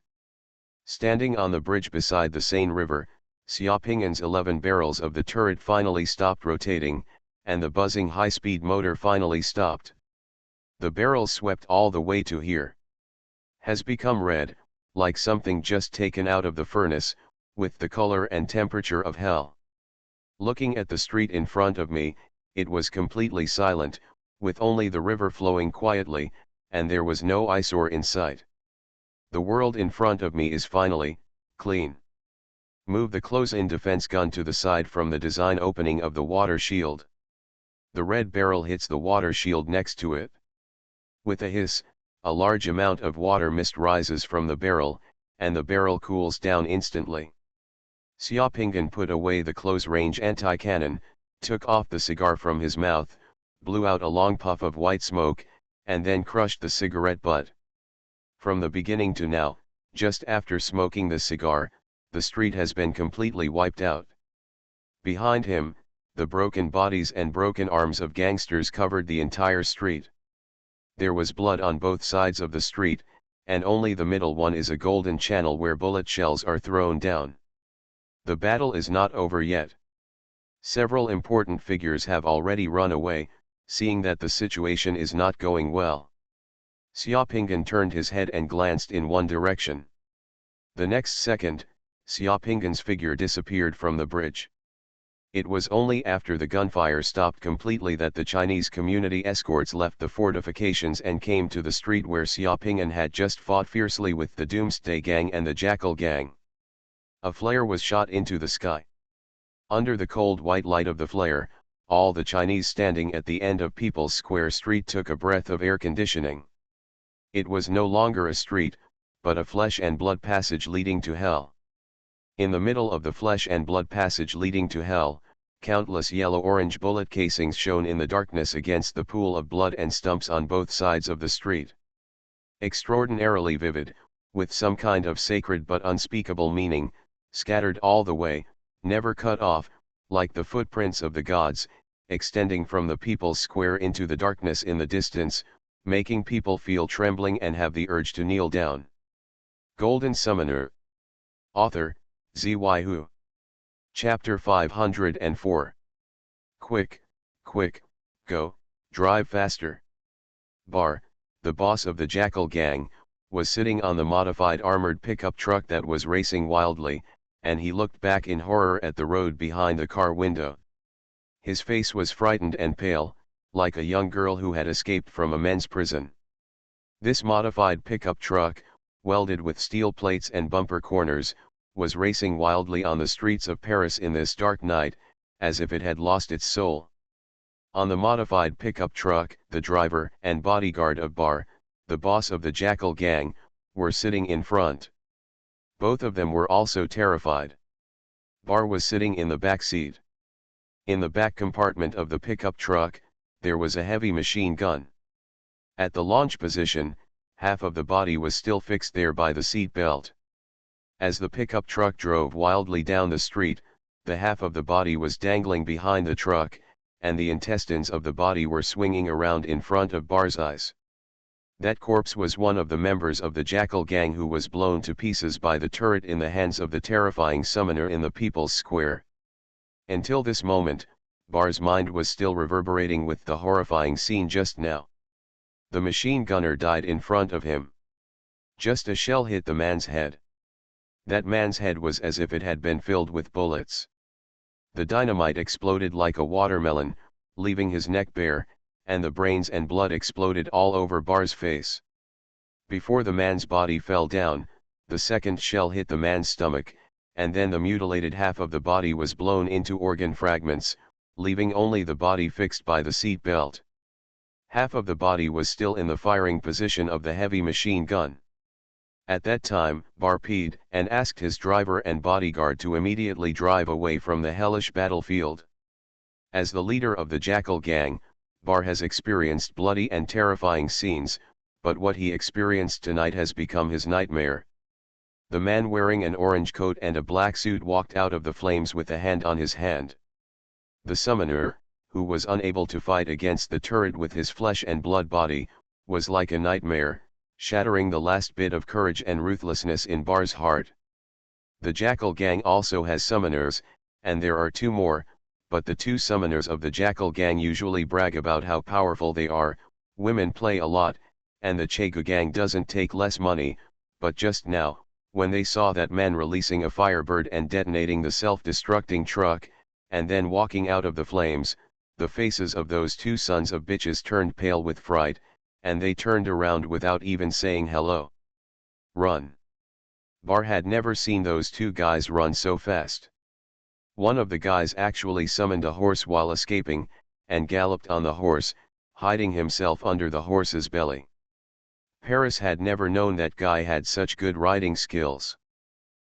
Standing on the bridge beside the Seine River, Xiaopinggan's 11 barrels of the turret finally stopped rotating, and the buzzing high-speed motor finally stopped. The barrels swept all the way to here. Has become red, like something just taken out of the furnace, with the color and temperature of hell. Looking at the street in front of me, it was completely silent, with only the river flowing quietly, and there was no eyesore in sight. The world in front of me is finally clean. Move the close-in defense gun to the side from the design opening of the water shield. The red barrel hits the water shield next to it. With a hiss, a large amount of water mist rises from the barrel, and the barrel cools down instantly. Xiaopinggan put away the close-range anti-cannon, took off the cigar from his mouth, blew out a long puff of white smoke, and then crushed the cigarette butt. From the beginning to now, just after smoking the cigar, the street has been completely wiped out. Behind him, the broken bodies and broken arms of gangsters covered the entire street. There was blood on both sides of the street, and only the middle one is a golden channel where bullet shells are thrown down. The battle is not over yet. Several important figures have already run away, seeing that the situation is not going well. Xiaopinggan turned his head and glanced in one direction. The next second, Xiaopinggan's figure disappeared from the bridge. It was only after the gunfire stopped completely that the Chinese community escorts left the fortifications and came to the street where Xiaoping'an had just fought fiercely with the Doomsday Gang and the Jackal Gang. A flare was shot into the sky. Under the cold white light of the flare, all the Chinese standing at the end of People's Square Street took a breath of air conditioning. It was no longer a street, but a flesh and blood passage leading to hell. In the middle of the flesh and blood passage leading to hell, countless yellow-orange bullet casings shone in the darkness against the pool of blood and stumps on both sides of the street. Extraordinarily vivid, with some kind of sacred but unspeakable meaning, scattered all the way, never cut off, like the footprints of the gods, extending from the People's Square into the darkness in the distance, making people feel trembling and have the urge to kneel down. Golden Summoner. Author, Xuanhuan. Chapter 504. Quick, quick, go, drive faster. Bar, the boss of the Jackal Gang, was sitting on the modified armored pickup truck that was racing wildly, and he looked back in horror at the road behind the car window. His face was frightened and pale, like a young girl who had escaped from a men's prison. This modified pickup truck, welded with steel plates and bumper corners, was racing wildly on the streets of Paris in this dark night, as if it had lost its soul. On the modified pickup truck, the driver and bodyguard of Bar, the boss of the Jackal Gang, were sitting in front. Both of them were also terrified. Bar was sitting in the back seat. In the back compartment of the pickup truck, there was a heavy machine gun. At the launch position, half of the body was still fixed there by the seat belt. As the pickup truck drove wildly down the street, the half of the body was dangling behind the truck, and the intestines of the body were swinging around in front of Bar's eyes. That corpse was one of the members of the Jackal Gang who was blown to pieces by the turret in the hands of the terrifying summoner in the People's Square. Until this moment, Bar's mind was still reverberating with the horrifying scene just now. The machine gunner died in front of him. Just a shell hit the man's head. That man's head was as if it had been filled with bullets. The dynamite exploded like a watermelon, leaving his neck bare, and the brains and blood exploded all over Bar's face. Before the man's body fell down, the second shell hit the man's stomach, and then the mutilated half of the body was blown into organ fragments, leaving only the body fixed by the seat belt. Half of the body was still in the firing position of the heavy machine gun. At that time, Bar peed and asked his driver and bodyguard to immediately drive away from the hellish battlefield. As the leader of the Jackal Gang, Bar has experienced bloody and terrifying scenes, but what he experienced tonight has become his nightmare. The man wearing an orange coat and a black suit walked out of the flames with a hand on his hand. The summoner, who was unable to fight against the turret with his flesh and blood body, was like a nightmare, shattering the last bit of courage and ruthlessness in Bar's heart. The Jackal Gang also has summoners, and there are 2 more, but the 2 summoners of the Jackal Gang usually brag about how powerful they are. Women play a lot, and the Chegu Gang doesn't take less money, but just now, when they saw that man releasing a firebird and detonating the self-destructing truck, and then walking out of the flames, the faces of those 2 sons of bitches turned pale with fright, and they turned around without even saying hello. Run. Bar had never seen those 2 guys run so fast. One of the guys actually summoned a horse while escaping, and galloped on the horse, hiding himself under the horse's belly. Paris had never known that guy had such good riding skills.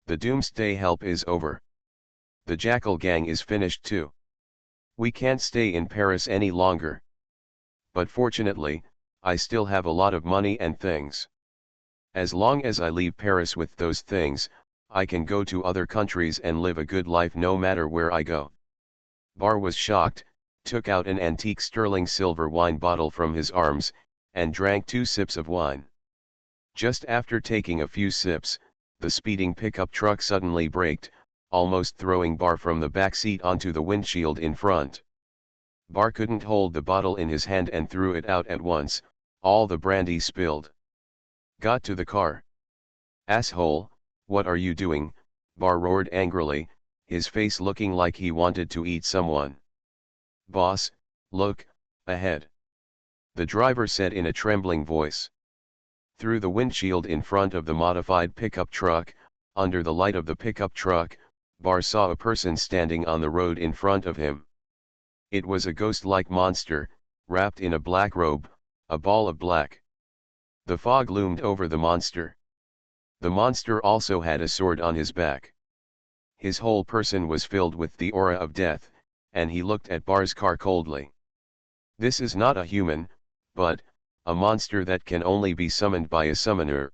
The doomsday help is over. The Jackal Gang is finished too. We can't stay in Paris any longer. But fortunately, I still have a lot of money and things. As long as I leave Paris with those things, I can go to other countries and live a good life no matter where I go. Bar was shocked, took out an antique sterling silver wine bottle from his arms, and drank 2 sips of wine. Just after taking a few sips, the speeding pickup truck suddenly braked, almost throwing Bar from the back seat onto the windshield in front. Bar couldn't hold the bottle in his hand and threw it out at once, all the brandy spilled. Got to the car. Asshole, what are you doing? Bar roared angrily, his face looking like he wanted to eat someone. "Boss, look, ahead," the driver said in a trembling voice. Through the windshield in front of the modified pickup truck, under the light of the pickup truck, Bar saw a person standing on the road in front of him. It was a ghost-like monster, wrapped in a black robe, a ball of black. The fog loomed over the monster. The monster also had a sword on his back. His whole person was filled with the aura of death, and he looked at Bar's car coldly. "This is not a human, but a monster that can only be summoned by a summoner."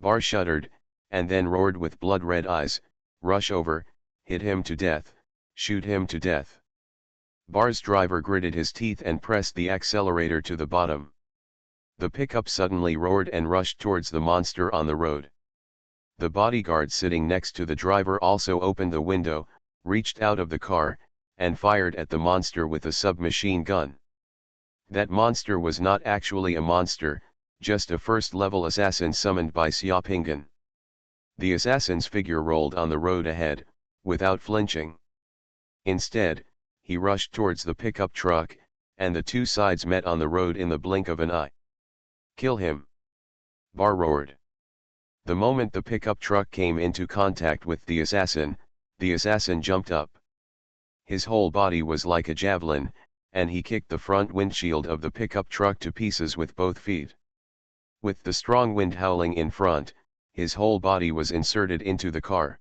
Bar shuddered, and then roared with blood-red eyes, "Rush over, hit him to death, shoot him to death." Bar's driver gritted his teeth and pressed the accelerator to the bottom. The pickup suddenly roared and rushed towards the monster on the road. The bodyguard sitting next to the driver also opened the window, reached out of the car, and fired at the monster with a submachine gun. That monster was not actually a monster, just a first-level assassin summoned by Xiaopingen. The assassin's figure rolled on the road ahead, without flinching. Instead, he rushed towards the pickup truck, and the two sides met on the road in the blink of an eye. "Kill him!" Bar roared. The moment the pickup truck came into contact with the assassin jumped up. His whole body was like a javelin, and he kicked the front windshield of the pickup truck to pieces with both feet. With the strong wind howling in front, his whole body was inserted into the car.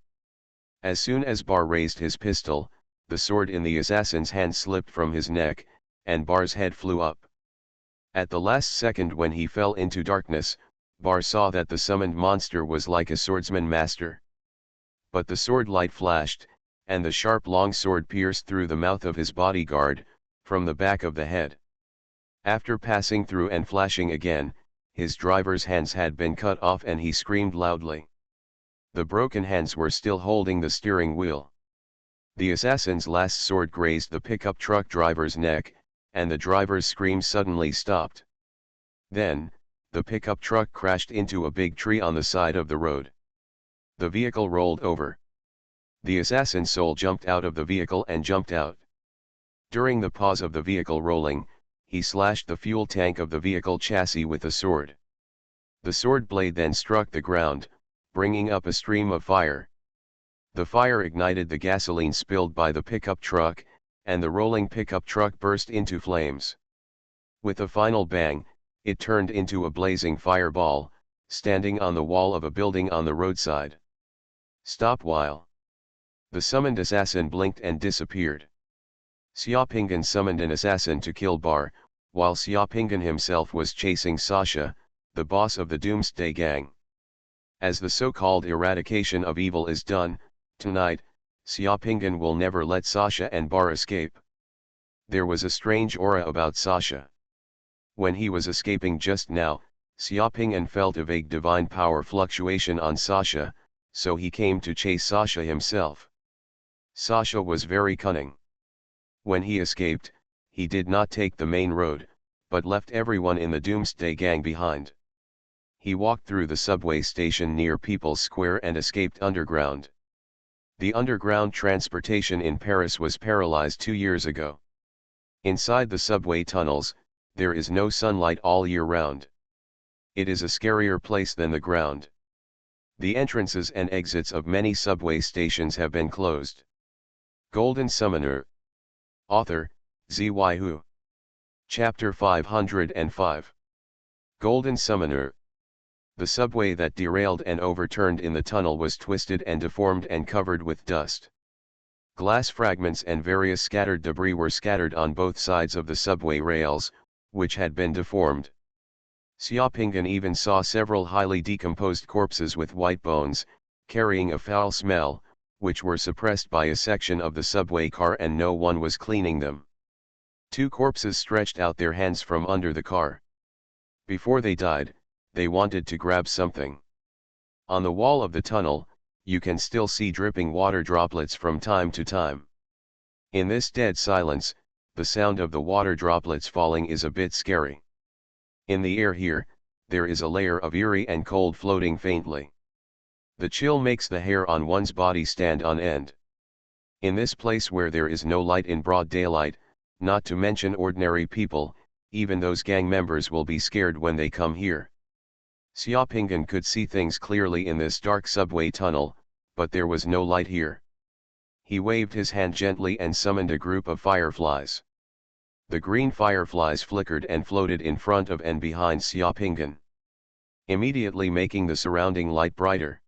As soon as Bar raised his pistol, the sword in the assassin's hand slipped from his neck, and Bar's head flew up. At the last second when he fell into darkness, Bar saw that the summoned monster was like a swordsman master. But the sword light flashed, and the sharp long sword pierced through the mouth of his bodyguard, from the back of the head. After passing through and flashing again, his driver's hands had been cut off and he screamed loudly. The broken hands were still holding the steering wheel. The assassin's last sword grazed the pickup truck driver's neck, and the driver's scream suddenly stopped. Then, the pickup truck crashed into a big tree on the side of the road. The vehicle rolled over. The assassin's soul jumped out of the vehicle and jumped out. During the pause of the vehicle rolling, he slashed the fuel tank of the vehicle chassis with a sword. The sword blade then struck the ground, bringing up a stream of fire. The fire ignited the gasoline spilled by the pickup truck, and the rolling pickup truck burst into flames. With a final bang, it turned into a blazing fireball, standing on the wall of a building on the roadside. "Stop while." The summoned assassin blinked and disappeared. Xiaopingen summoned an assassin to kill Bar, while Xiaopingen himself was chasing Sasha, the boss of the Doomsday Gang. As the so-called eradication of evil is done, tonight, Xiaopingen will never let Sasha and Bar escape. There was a strange aura about Sasha. When he was escaping just now, Xiaopingen felt a vague divine power fluctuation on Sasha, so he came to chase Sasha himself. Sasha was very cunning. When he escaped, he did not take the main road, but left everyone in the Doomsday Gang behind. He walked through the subway station near People's Square and escaped underground. The underground transportation in Paris was paralyzed 2 years ago. Inside the subway tunnels, there is no sunlight all year round. It is a scarier place than the ground. The entrances and exits of many subway stations have been closed. Golden Summoner. Author, Xuanhuan. Chapter 505. Golden Summoner. The subway that derailed and overturned in the tunnel was twisted and deformed and covered with dust. Glass fragments and various scattered debris were scattered on both sides of the subway rails, which had been deformed. Xiaopingen even saw several highly decomposed corpses with white bones, carrying a foul smell, which were suppressed by a section of the subway car and no one was cleaning them. 2 corpses stretched out their hands from under the car. Before they died, they wanted to grab something. On the wall of the tunnel, you can still see dripping water droplets from time to time. In this dead silence, the sound of the water droplets falling is a bit scary. In the air here, there is a layer of eerie and cold floating faintly. The chill makes the hair on one's body stand on end. In this place where there is no light in broad daylight, not to mention ordinary people, even those gang members will be scared when they come here. Xiaopingan could see things clearly in this dark subway tunnel, but there was no light here. He waved his hand gently and summoned a group of fireflies. The green fireflies flickered and floated in front of and behind Xiaopingan, immediately making the surrounding light brighter.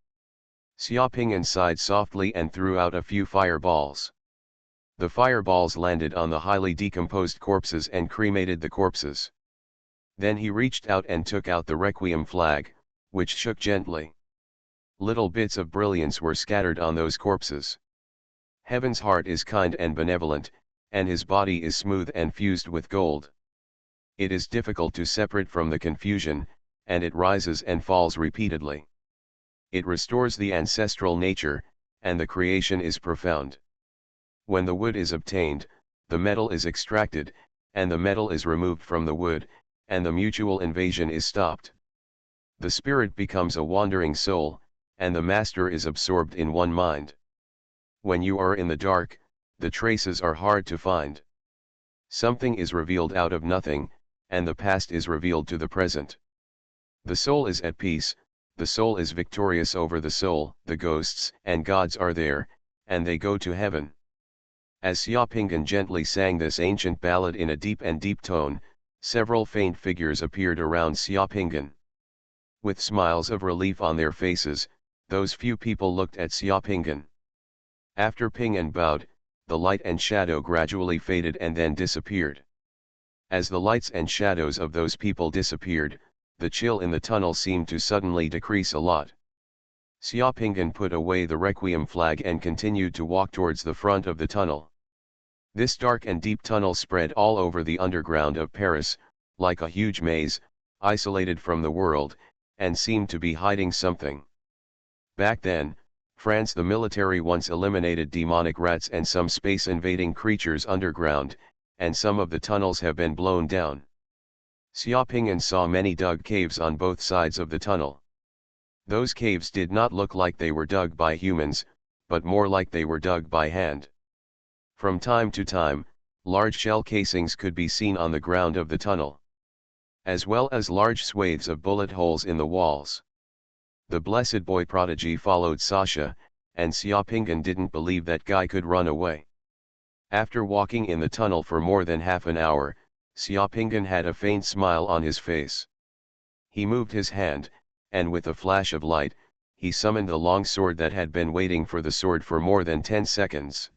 Xiaopingan sighed softly and threw out a few fireballs. The fireballs landed on the highly decomposed corpses and cremated the corpses. Then he reached out and took out the requiem flag, which shook gently. Little bits of brilliance were scattered on those corpses. Heaven's heart is kind and benevolent, and his body is smooth and fused with gold. It is difficult to separate from the confusion, and it rises and falls repeatedly. It restores the ancestral nature, and the creation is profound. When the wood is obtained, the metal is extracted, and the metal is removed from the wood, and the mutual invasion is stopped. The spirit becomes a wandering soul, and the master is absorbed in one mind. When you are in the dark, the traces are hard to find. Something is revealed out of nothing, and the past is revealed to the present. The soul is at peace, the soul is victorious over the soul, the ghosts and gods are there, and they go to heaven. As Xiaopingan gently sang this ancient ballad in a deep tone, several faint figures appeared around Xiaopingan. With smiles of relief on their faces, those few people looked at Xiaopingan. After Pingan bowed, the light and shadow gradually faded and then disappeared. As the lights and shadows of those people disappeared, the chill in the tunnel seemed to suddenly decrease a lot. Xiaopingan put away the requiem flag and continued to walk towards the front of the tunnel. This dark and deep tunnel spread all over the underground of Paris, like a huge maze, isolated from the world, and seemed to be hiding something. Back then, France the military once eliminated demonic rats and some space-invading creatures underground, and some of the tunnels have been blown down. Xiaopingan saw many dug caves on both sides of the tunnel. Those caves did not look like they were dug by humans, but more like they were dug by hand. From time to time, large shell casings could be seen on the ground of the tunnel, as well as large swathes of bullet holes in the walls. The blessed boy prodigy followed Sasha, and Xiaopingan didn't believe that guy could run away. After walking in the tunnel for more than half an hour, Xiaopingan had a faint smile on his face. He moved his hand, and with a flash of light, he summoned the long sword that had been waiting for the sword for more than 10 seconds.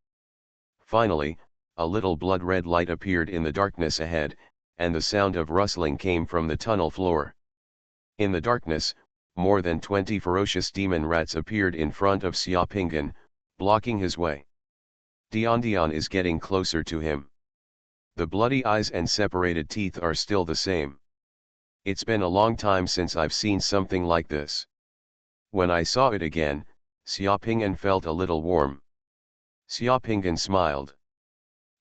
Finally, a little blood-red light appeared in the darkness ahead, and the sound of rustling came from the tunnel floor. In the darkness, more than 20 ferocious demon rats appeared in front of Xiaopingan, blocking his way. Dian is getting closer to him. The bloody eyes and separated teeth are still the same. It's been a long time since I've seen something like this. When I saw it again, Xiaopingan felt a little warm. Xiaopingan smiled.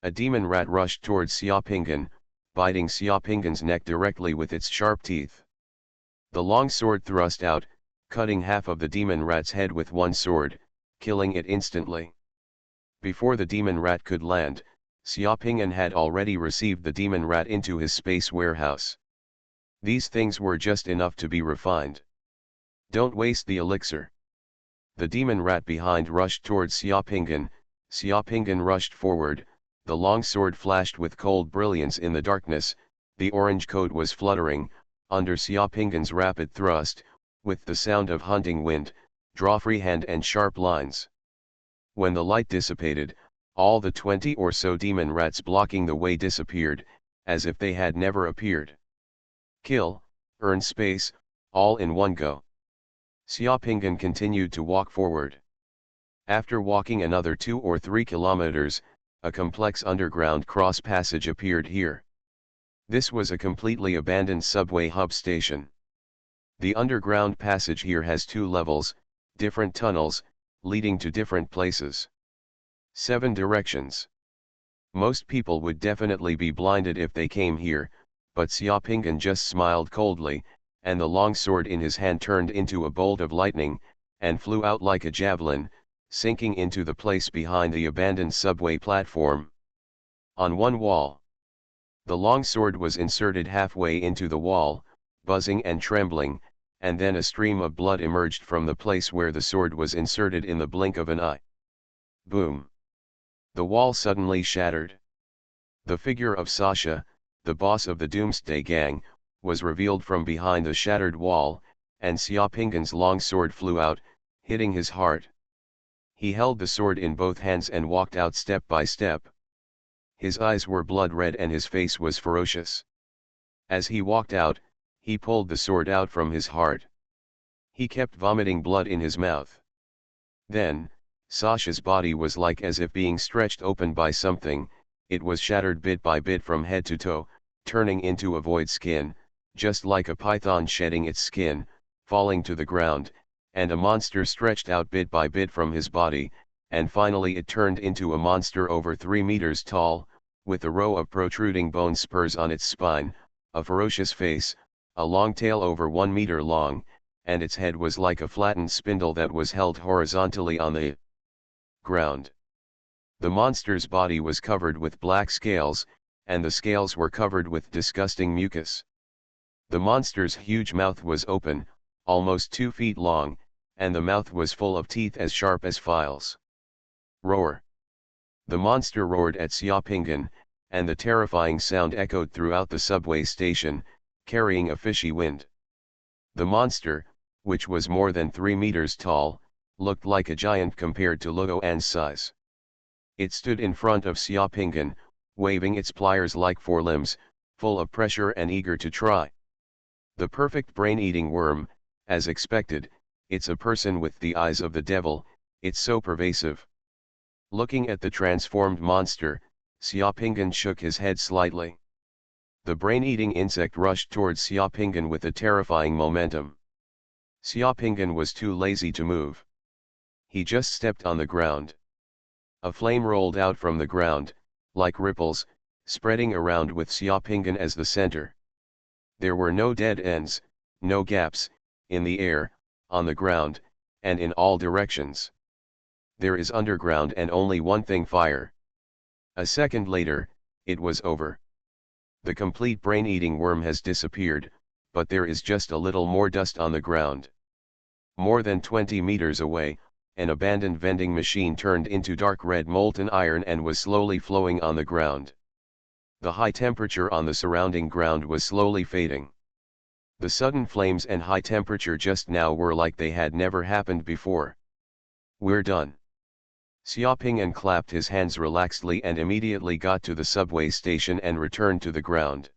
A demon rat rushed towards Xiaopingan, biting Xiaopingan's neck directly with its sharp teeth. The long sword thrust out, cutting half of the demon rat's head with one sword, killing it instantly. Before the demon rat could land, Xiaopingan had already received the demon rat into his space warehouse. These things were just enough to be refined. Don't waste the elixir. The demon rat behind rushed towards Xiaopingan. Xiaopingan rushed forward, the long sword flashed with cold brilliance in the darkness, the orange coat was fluttering, under Xiaopingan's rapid thrust, with the sound of hunting wind, draw free hand and sharp lines. When the light dissipated, all the 20 or so demon rats blocking the way disappeared, as if they had never appeared. Kill, earn space, all in one go. Xiaopingan continued to walk forward. After walking another 2 or 3 kilometers, a complex underground cross passage appeared here. This was a completely abandoned subway hub station. The underground passage here has 2 levels, different tunnels, leading to different places. 7 directions. Most people would definitely be blinded if they came here, but Xiaopingan just smiled coldly, and the long sword in his hand turned into a bolt of lightning, and flew out like a javelin, sinking into the place behind the abandoned subway platform. On one wall, the long sword was inserted halfway into the wall, buzzing and trembling, and then a stream of blood emerged from the place where the sword was inserted in the blink of an eye. Boom! The wall suddenly shattered. The figure of Sasha, the boss of the Doomsday Gang, was revealed from behind the shattered wall, and Xiaopinggan's long sword flew out, hitting his heart. He held the sword in both hands and walked out step by step. His eyes were blood red and his face was ferocious. As he walked out, he pulled the sword out from his heart. He kept vomiting blood in his mouth. Then, Sasha's body was like as if being stretched open by something. It was shattered bit by bit from head to toe, turning into a void skin, just like a python shedding its skin, falling to the ground, and a monster stretched out bit by bit from his body, and finally it turned into a monster over 3 meters tall, with a row of protruding bone spurs on its spine, a ferocious face, a long tail over 1 meter long, and its head was like a flattened spindle that was held horizontally on the ground. The monster's body was covered with black scales, and the scales were covered with disgusting mucus. The monster's huge mouth was open, almost 2 feet long, and the mouth was full of teeth as sharp as files. Roar! The monster roared at Xiaopinggan, and the terrifying sound echoed throughout the subway station, carrying a fishy wind. The monster, which was more than 3 meters tall, looked like a giant compared to Luoan's size. It stood in front of Xiaopinggan, waving its pliers like forelimbs, full of pressure and eager to try. The perfect brain-eating worm, as expected, it's a person with the eyes of the devil, it's so pervasive. Looking at the transformed monster, Xiaopinggan shook his head slightly. The brain-eating insect rushed towards Xiaopinggan with a terrifying momentum. Xiaopinggan was too lazy to move. He just stepped on the ground. A flame rolled out from the ground, like ripples, spreading around with Xiaopinggan as the center. There were no dead ends, no gaps, in the air, on the ground, and in all directions. There is underground and only one thing: fire. A second later, it was over. The complete brain-eating worm has disappeared, but there is just a little more dust on the ground. More than 20 meters away, an abandoned vending machine turned into dark red molten iron and was slowly flowing on the ground. The high temperature on the surrounding ground was slowly fading. The sudden flames and high temperature just now were like they had never happened before. We're done. Xiaopinggan clapped his hands relaxedly and immediately got to the subway station and returned to the ground.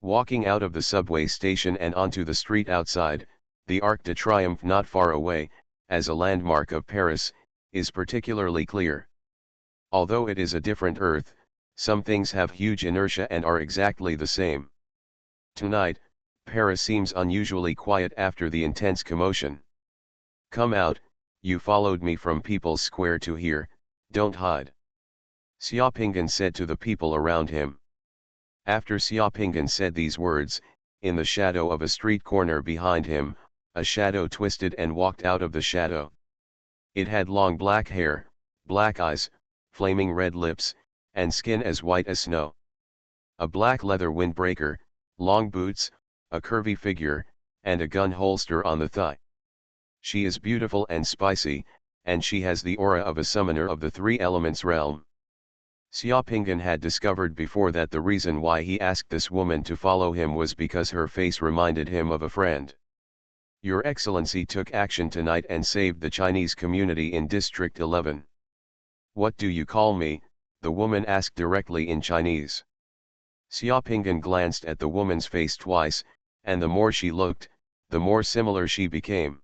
Walking out of the subway station and onto the street outside, the Arc de Triomphe not far away, as a landmark of Paris, is particularly clear. Although it is a different Earth, some things have huge inertia and are exactly the same. Tonight, Paris seems unusually quiet after the intense commotion. Come out, you followed me from People's Square to here, don't hide. Xiaopinggan said to the people around him. After Xiaopinggan said these words, in the shadow of a street corner behind him, a shadow twisted and walked out of the shadow. It had long black hair, black eyes, flaming red lips, and skin as white as snow. A black leather windbreaker, long boots, a curvy figure, and a gun holster on the thigh. She is beautiful and spicy, and she has the aura of a summoner of the 3 elements realm. Xiaopinggan had discovered before that the reason why he asked this woman to follow him was because her face reminded him of a friend. Your Excellency took action tonight and saved the Chinese community in District 11. What do you call me? The woman asked directly in Chinese. Xiaopinggan glanced at the woman's face twice, and the more she looked, the more similar she became.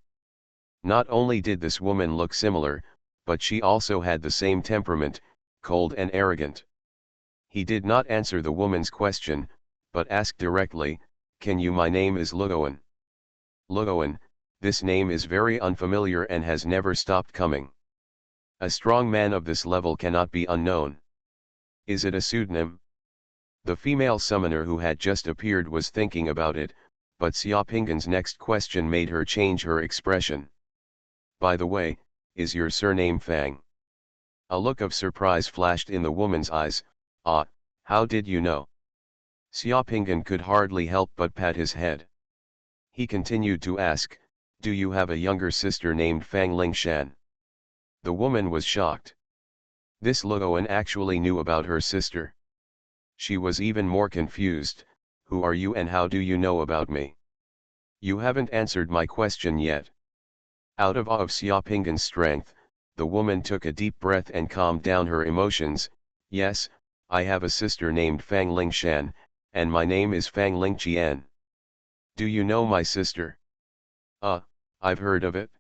Not only did this woman look similar, but she also had the same temperament, cold and arrogant. He did not answer the woman's question, but asked directly, "Can you? My name is Luoan." Luoan, this name is very unfamiliar and has never stopped coming. A strong man of this level cannot be unknown. Is it a pseudonym? The female summoner who had just appeared was thinking about it, but Xiaopinggan's next question made her change her expression. By the way, is your surname Fang? A look of surprise flashed in the woman's eyes. Ah, how did you know? Xiaopinggan could hardly help but pat his head. He continued to ask, do you have a younger sister named Fang Lingshan? The woman was shocked. This Luoan actually knew about her sister. She was even more confused. Who are you and how do you know about me? You haven't answered my question yet. Out of awe of Xiaopinggan's strength, the woman took a deep breath and calmed down her emotions. Yes, I have a sister named Fang Lingshan, and my name is Fang Lingqian. Do you know my sister? I've heard of it.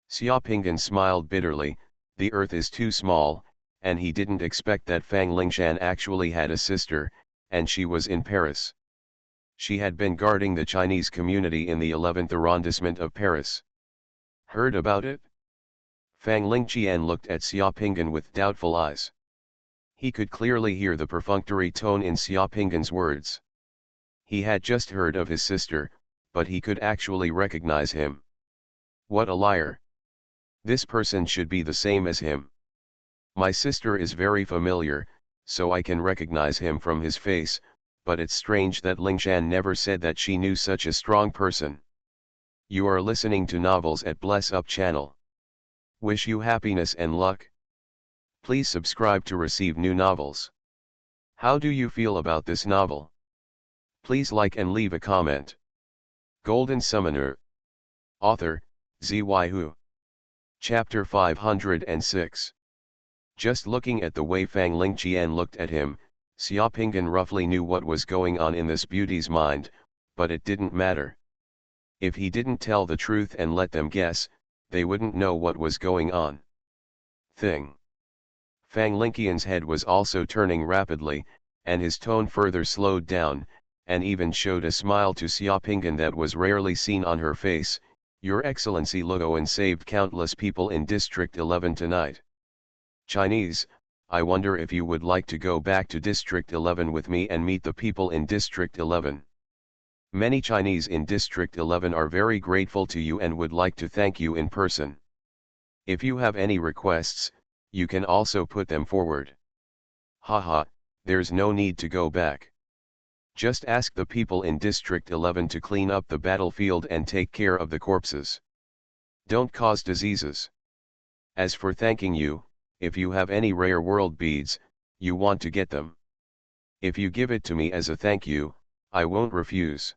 Xiaopinggan smiled bitterly. The earth is too small, and he didn't expect that Fang Lingshan actually had a sister, and she was in Paris. She had been guarding the Chinese community in the 11th arrondissement of Paris. Heard about it? Fang Lingqian looked at Xiaopinggan with doubtful eyes. He could clearly hear the perfunctory tone in Xiaopinggan's words. He had just heard of his sister, but he could actually recognize him. What a liar! This person should be the same as him. My sister is very familiar, so I can recognize him from his face, but it's strange that Lingshan never said that she knew such a strong person. You are listening to Novels at Bless Up channel. Wish you happiness and luck. Please subscribe to receive new novels. How do you feel about this novel? Please like and leave a comment. Golden Summoner. Author, Xuanhuan. Chapter 506. Just looking at the way Fang Lingqian looked at him, Xiaopinggan roughly knew what was going on in this beauty's mind, but it didn't matter. If he didn't tell the truth and let them guess, they wouldn't know what was going on. Fang Lingqian's head was also turning rapidly, and his tone further slowed down, and even showed a smile to Xiaopinggan that was rarely seen on her face. Your Excellency Luoan saved countless people in District 11 tonight. Chinese, I wonder if you would like to go back to District 11 with me and meet the people in District 11. Many Chinese in District 11 are very grateful to you and would like to thank you in person. If you have any requests, you can also put them forward. Haha, there's no need to go back. Just ask the people in District 11 to clean up the battlefield and take care of the corpses. Don't cause diseases. As for thanking you, if you have any rare world beads, you want to get them. If you give it to me as a thank you, I won't refuse.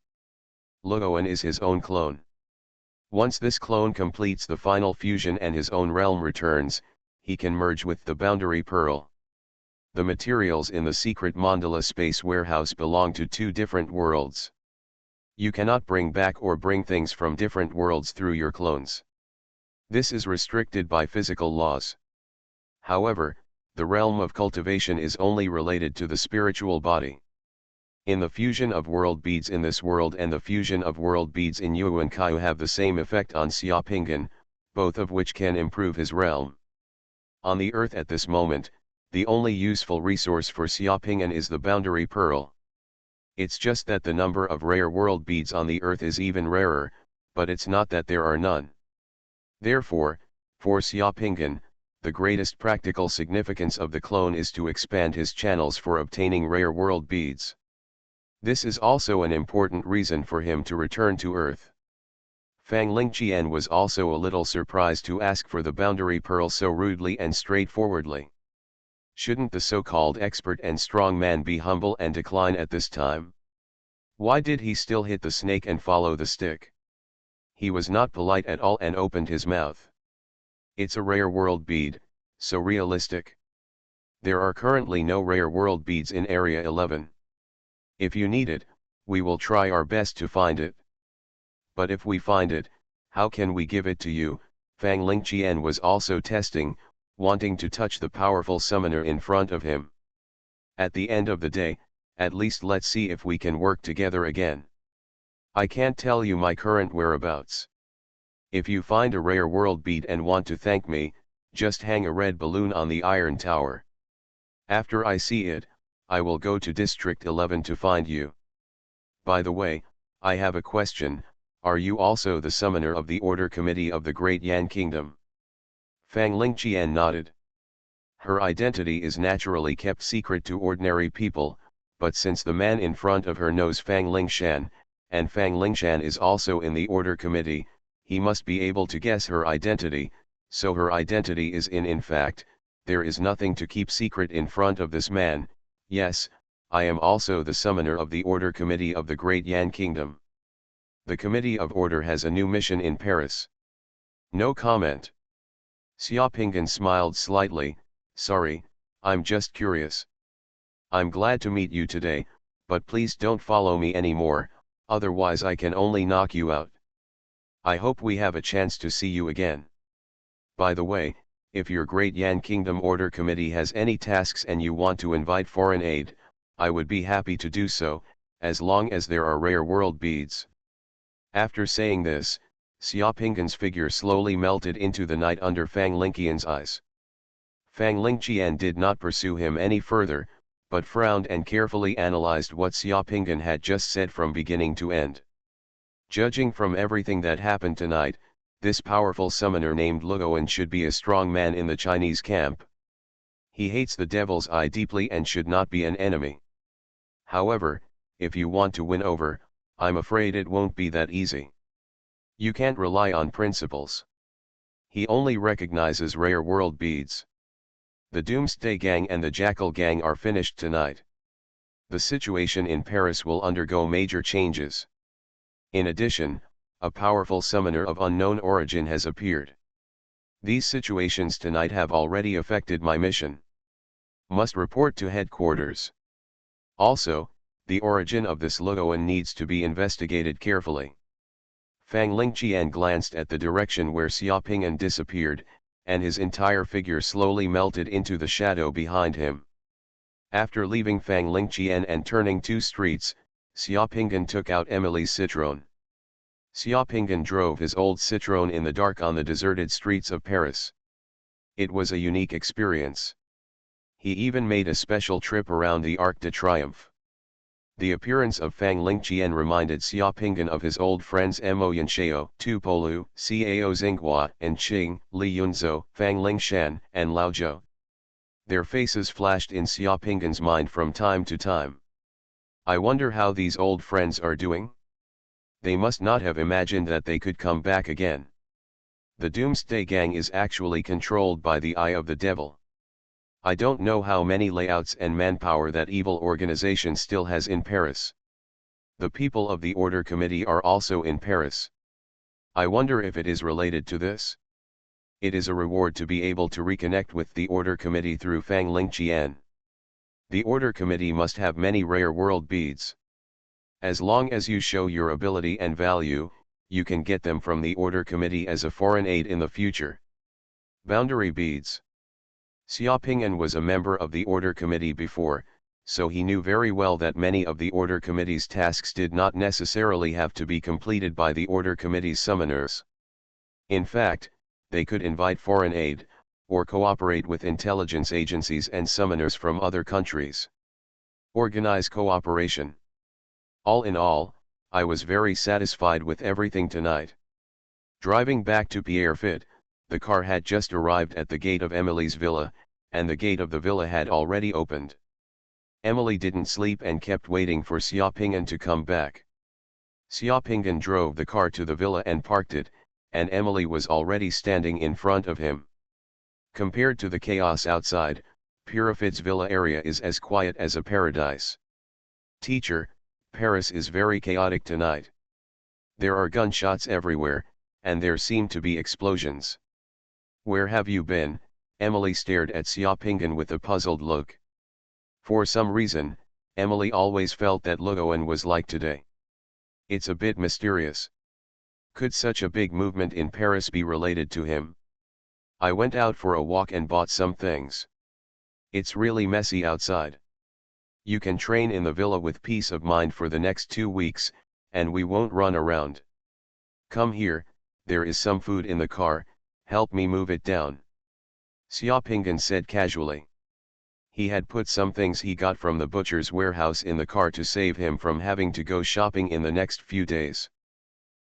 Luoan is his own clone. Once this clone completes the final fusion and his own realm returns, he can merge with the boundary pearl. The materials in the secret mandala space warehouse belong to two different worlds. You cannot bring back or bring things from different worlds through your clones. This is restricted by physical laws. However, the realm of cultivation is only related to the spiritual body. In the fusion of world beads in this world and the fusion of world beads in Yuan Kaiu have the same effect on Xiaopinggan, both of which can improve his realm. On the earth at this moment, the only useful resource for Xiaopinggan is the boundary pearl. It's just that the number of rare world beads on the earth is even rarer, but it's not that there are none. Therefore, for Xiaopinggan, the greatest practical significance of the clone is to expand his channels for obtaining rare world beads. This is also an important reason for him to return to Earth. Fang Lingqian was also a little surprised to ask for the boundary pearl so rudely and straightforwardly. Shouldn't the so-called expert and strong man be humble and decline at this time? Why did he still hit the snake and follow the stick? He was not polite at all and opened his mouth. It's a rare world bead, so realistic. There are currently no rare world beads in Area 11. If you need it, we will try our best to find it. But if we find it, how can we give it to you? Fang Lingqian was also testing, wanting to touch the powerful summoner in front of him. At the end of the day, at least let's see if we can work together again. I can't tell you my current whereabouts. If you find a rare world bead and want to thank me, just hang a red balloon on the iron tower. After I see it, I will go to District 11 to find you. By the way, I have a question, are you also the summoner of the Order Committee of the Great Yan Kingdom? Fang Lingqian nodded. Her identity is naturally kept secret to ordinary people, but since the man in front of her knows Fang Lingshan, and Fang Lingshan is also in the order committee, he must be able to guess her identity, so her identity is in fact, there is nothing to keep secret in front of this man. Yes, I am also the summoner of the order committee of the Great Yan Kingdom. The Committee of Order has a new mission in Paris. No comment. Xiaopinggan smiled slightly. Sorry, I'm just curious. I'm glad to meet you today, but please don't follow me anymore, otherwise I can only knock you out. I hope we have a chance to see you again. By the way, if your Great Yan Kingdom Order Committee has any tasks and you want to invite foreign aid, I would be happy to do so, as long as there are rare world beads. After saying this, Xiaopinggan's figure slowly melted into the night under Fang Lingqian's eyes. Fang Lingqian did not pursue him any further, but frowned and carefully analyzed what Xiaopinggan had just said from beginning to end. Judging from everything that happened tonight, this powerful summoner named Luoan should be a strong man in the Chinese camp. He hates the Devil's Eye deeply and should not be an enemy. However, if you want to win over, I'm afraid it won't be that easy. You can't rely on principles. He only recognizes rare world beads. The Doomsday Gang and the Jackal Gang are finished tonight. The situation in Paris will undergo major changes. In addition, a powerful summoner of unknown origin has appeared. These situations tonight have already affected my mission. Must report to headquarters. Also, the origin of this Luoan needs to be investigated carefully. Fang Lingqian glanced at the direction where Xiaopinggan disappeared, and his entire figure slowly melted into the shadow behind him. After leaving Fang Lingqian and turning 2 streets, Xiaopinggan took out Emily's Citroën. Xiaopinggan drove his old Citroën in the dark on the deserted streets of Paris. It was a unique experience. He even made a special trip around the Arc de Triomphe. The appearance of Fang Lingqian reminded Xiaopinggan of his old friends Mo Yanxiao, Tupolu, Cao Xinghua, and Qing, Li Yunzhou, Fang Lingshan, and Lao Zhou. Their faces flashed in Xiaopinggan's mind from time to time. I wonder how these old friends are doing? They must not have imagined that they could come back again. The Doomsday Gang is actually controlled by the Eye of the Devil. I don't know how many layouts and manpower that evil organization still has in Paris. The people of the Order Committee are also in Paris. I wonder if it is related to this. It is a reward to be able to reconnect with the Order Committee through Fang Lingqian. The Order Committee must have many rare world beads. As long as you show your ability and value, you can get them from the Order Committee as a foreign aid in the future. Boundary beads. Xiaopinggan was a member of the Order Committee before, so he knew very well that many of the Order Committee's tasks did not necessarily have to be completed by the Order Committee's summoners. In fact, they could invite foreign aid, or cooperate with intelligence agencies and summoners from other countries. Organize cooperation. All in all, I was very satisfied with everything tonight. Driving back to Pierrefitte, the car had just arrived at the gate of Emily's villa, and the gate of the villa had already opened. Emily didn't sleep and kept waiting for Xiaopinggan to come back. Xiaopinggan drove the car to the villa and parked it, and Emily was already standing in front of him. Compared to the chaos outside, Pierrefitte's villa area is as quiet as a paradise. Teacher, Paris is very chaotic tonight. There are gunshots everywhere, and there seem to be explosions. Where have you been? Emily stared at Xiaopinggan with a puzzled look. For some reason, Emily always felt that Luoan was like today. It's a bit mysterious. Could such a big movement in Paris be related to him? I went out for a walk and bought some things. It's really messy outside. You can train in the villa with peace of mind for the next 2 weeks, and we won't run around. Come here, there is some food in the car, help me move it down. Xiaopinggan said casually. He had put some things he got from the butcher's warehouse in the car to save him from having to go shopping in the next few days.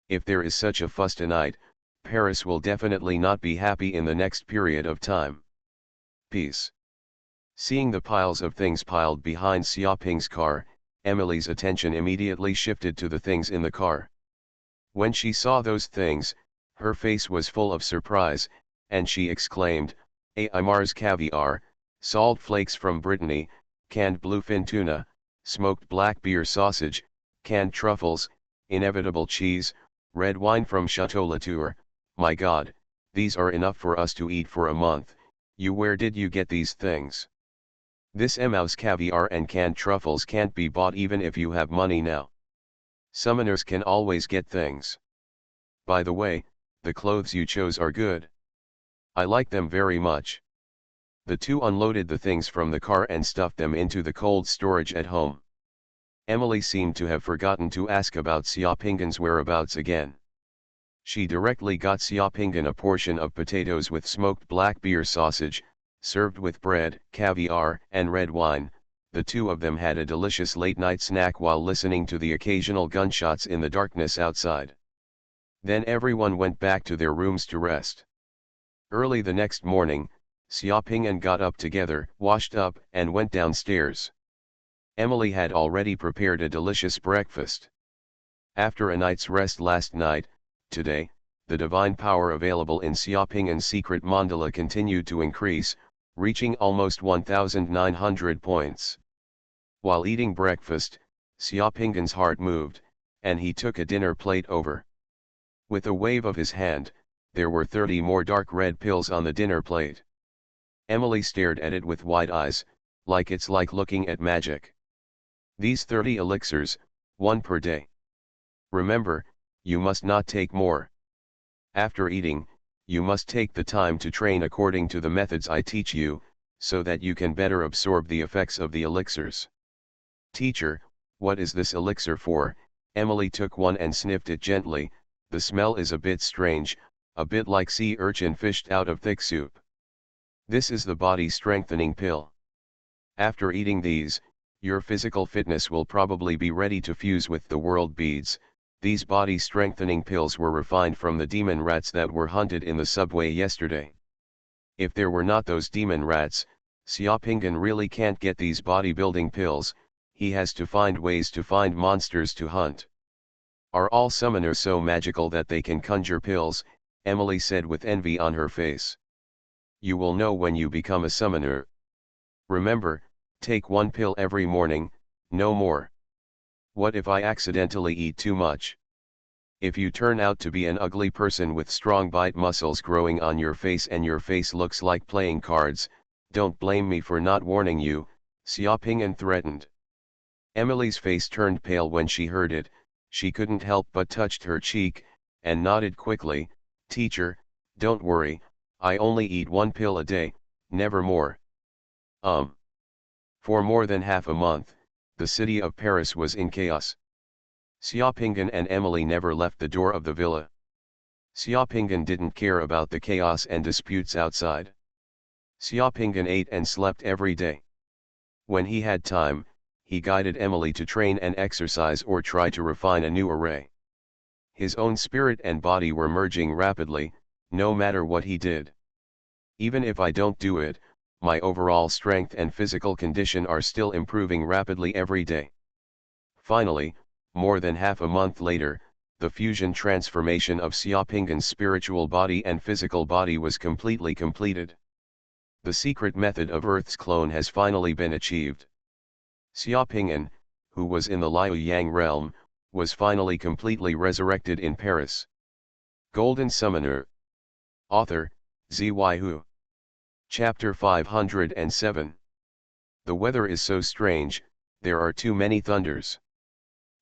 If there is such a fuss tonight, Paris will definitely not be happy in the next period of time. Peace. Seeing the piles of things piled behind Xiaoping's car, Emily's attention immediately shifted to the things in the car. When she saw those things, her face was full of surprise, and she exclaimed, "A Mars caviar, salt flakes from Brittany, canned bluefin tuna, smoked black beer sausage, canned truffles, inevitable cheese, red wine from Chateau Latour. My God, these are enough for us to eat for a month. Where did you get these things? This Emmaus caviar and canned truffles can't be bought even if you have money now. Summoners can always get things. By the way, the clothes you chose are good. I like them very much." The two unloaded the things from the car and stuffed them into the cold storage at home. Emily seemed to have forgotten to ask about Xiaoping's whereabouts again. She directly got Xiaoping a portion of potatoes with smoked black beer sausage, served with bread, caviar, and red wine. The two of them had a delicious late-night snack while listening to the occasional gunshots in the darkness outside. Then everyone went back to their rooms to rest. Early the next morning, Xiaoping got up together, washed up, and went downstairs. Emily had already prepared a delicious breakfast. After a night's rest last night, today, the divine power available in Xiaoping's secret mandala continued to increase, reaching almost 1,900 points. While eating breakfast, Xiaoping's heart moved, and he took a dinner plate over. With a wave of his hand, there were 30 more dark red pills on the dinner plate. Emily stared at it with wide eyes, like it's like looking at magic. These 30 elixirs, one per day. Remember, you must not take more. After eating, you must take the time to train according to the methods I teach you, so that you can better absorb the effects of the elixirs. Teacher, what is this elixir for? Emily took one and sniffed it gently. The smell is a bit strange, a bit like sea urchin fished out of thick soup. This is the body strengthening pill. After eating these, your physical fitness will probably be ready to fuse with the world beads. These body strengthening pills were refined from the demon rats that were hunted in the subway yesterday. If there were not those demon rats, Xiaoping really can't get these bodybuilding pills. He has to find ways to find monsters to hunt. Are all summoners so magical that they can conjure pills? Emily said with envy on her face. You will know when you become a summoner. Remember, take one pill every morning, no more. What if I accidentally eat too much? If you turn out to be an ugly person with strong bite muscles growing on your face and your face looks like playing cards, don't blame me for not warning you, Xiaoping threatened. Emily's face turned pale when she heard it. She couldn't help but touched her cheek, and nodded quickly. Teacher, don't worry, I only eat one pill a day, never more. For more than half a month, the city of Paris was in chaos. Xiaoping and Emily never left the door of the villa. Xiaoping didn't care about the chaos and disputes outside. Xiaoping ate and slept every day. When he had time, he guided Emily to train and exercise or try to refine a new array. His own spirit and body were merging rapidly, no matter what he did. Even if I don't do it, my overall strength and physical condition are still improving rapidly every day. Finally, more than half a month later, the fusion transformation of Xiaoping's spiritual body and physical body was completely completed. The secret method of Earth's clone has finally been achieved. Xiaoping, who was in the Liu Yang realm, was finally completely resurrected in Paris. Golden Summoner. Author, Xuanhuan. Chapter 507. The weather is so strange, there are too many thunders.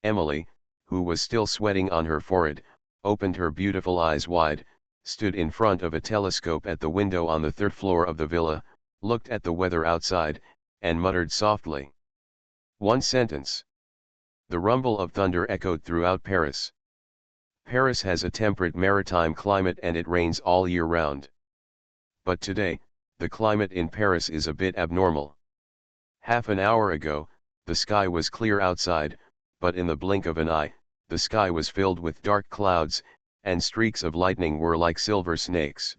Emily, who was still sweating on her forehead, opened her beautiful eyes wide, stood in front of a telescope at the window on the third floor of the villa, looked at the weather outside, and muttered softly. One sentence. The rumble of thunder echoed throughout Paris. Paris has a temperate maritime climate and it rains all year round. But today, the climate in Paris is a bit abnormal. Half an hour ago, the sky was clear outside, but in the blink of an eye, the sky was filled with dark clouds, and streaks of lightning were like silver snakes.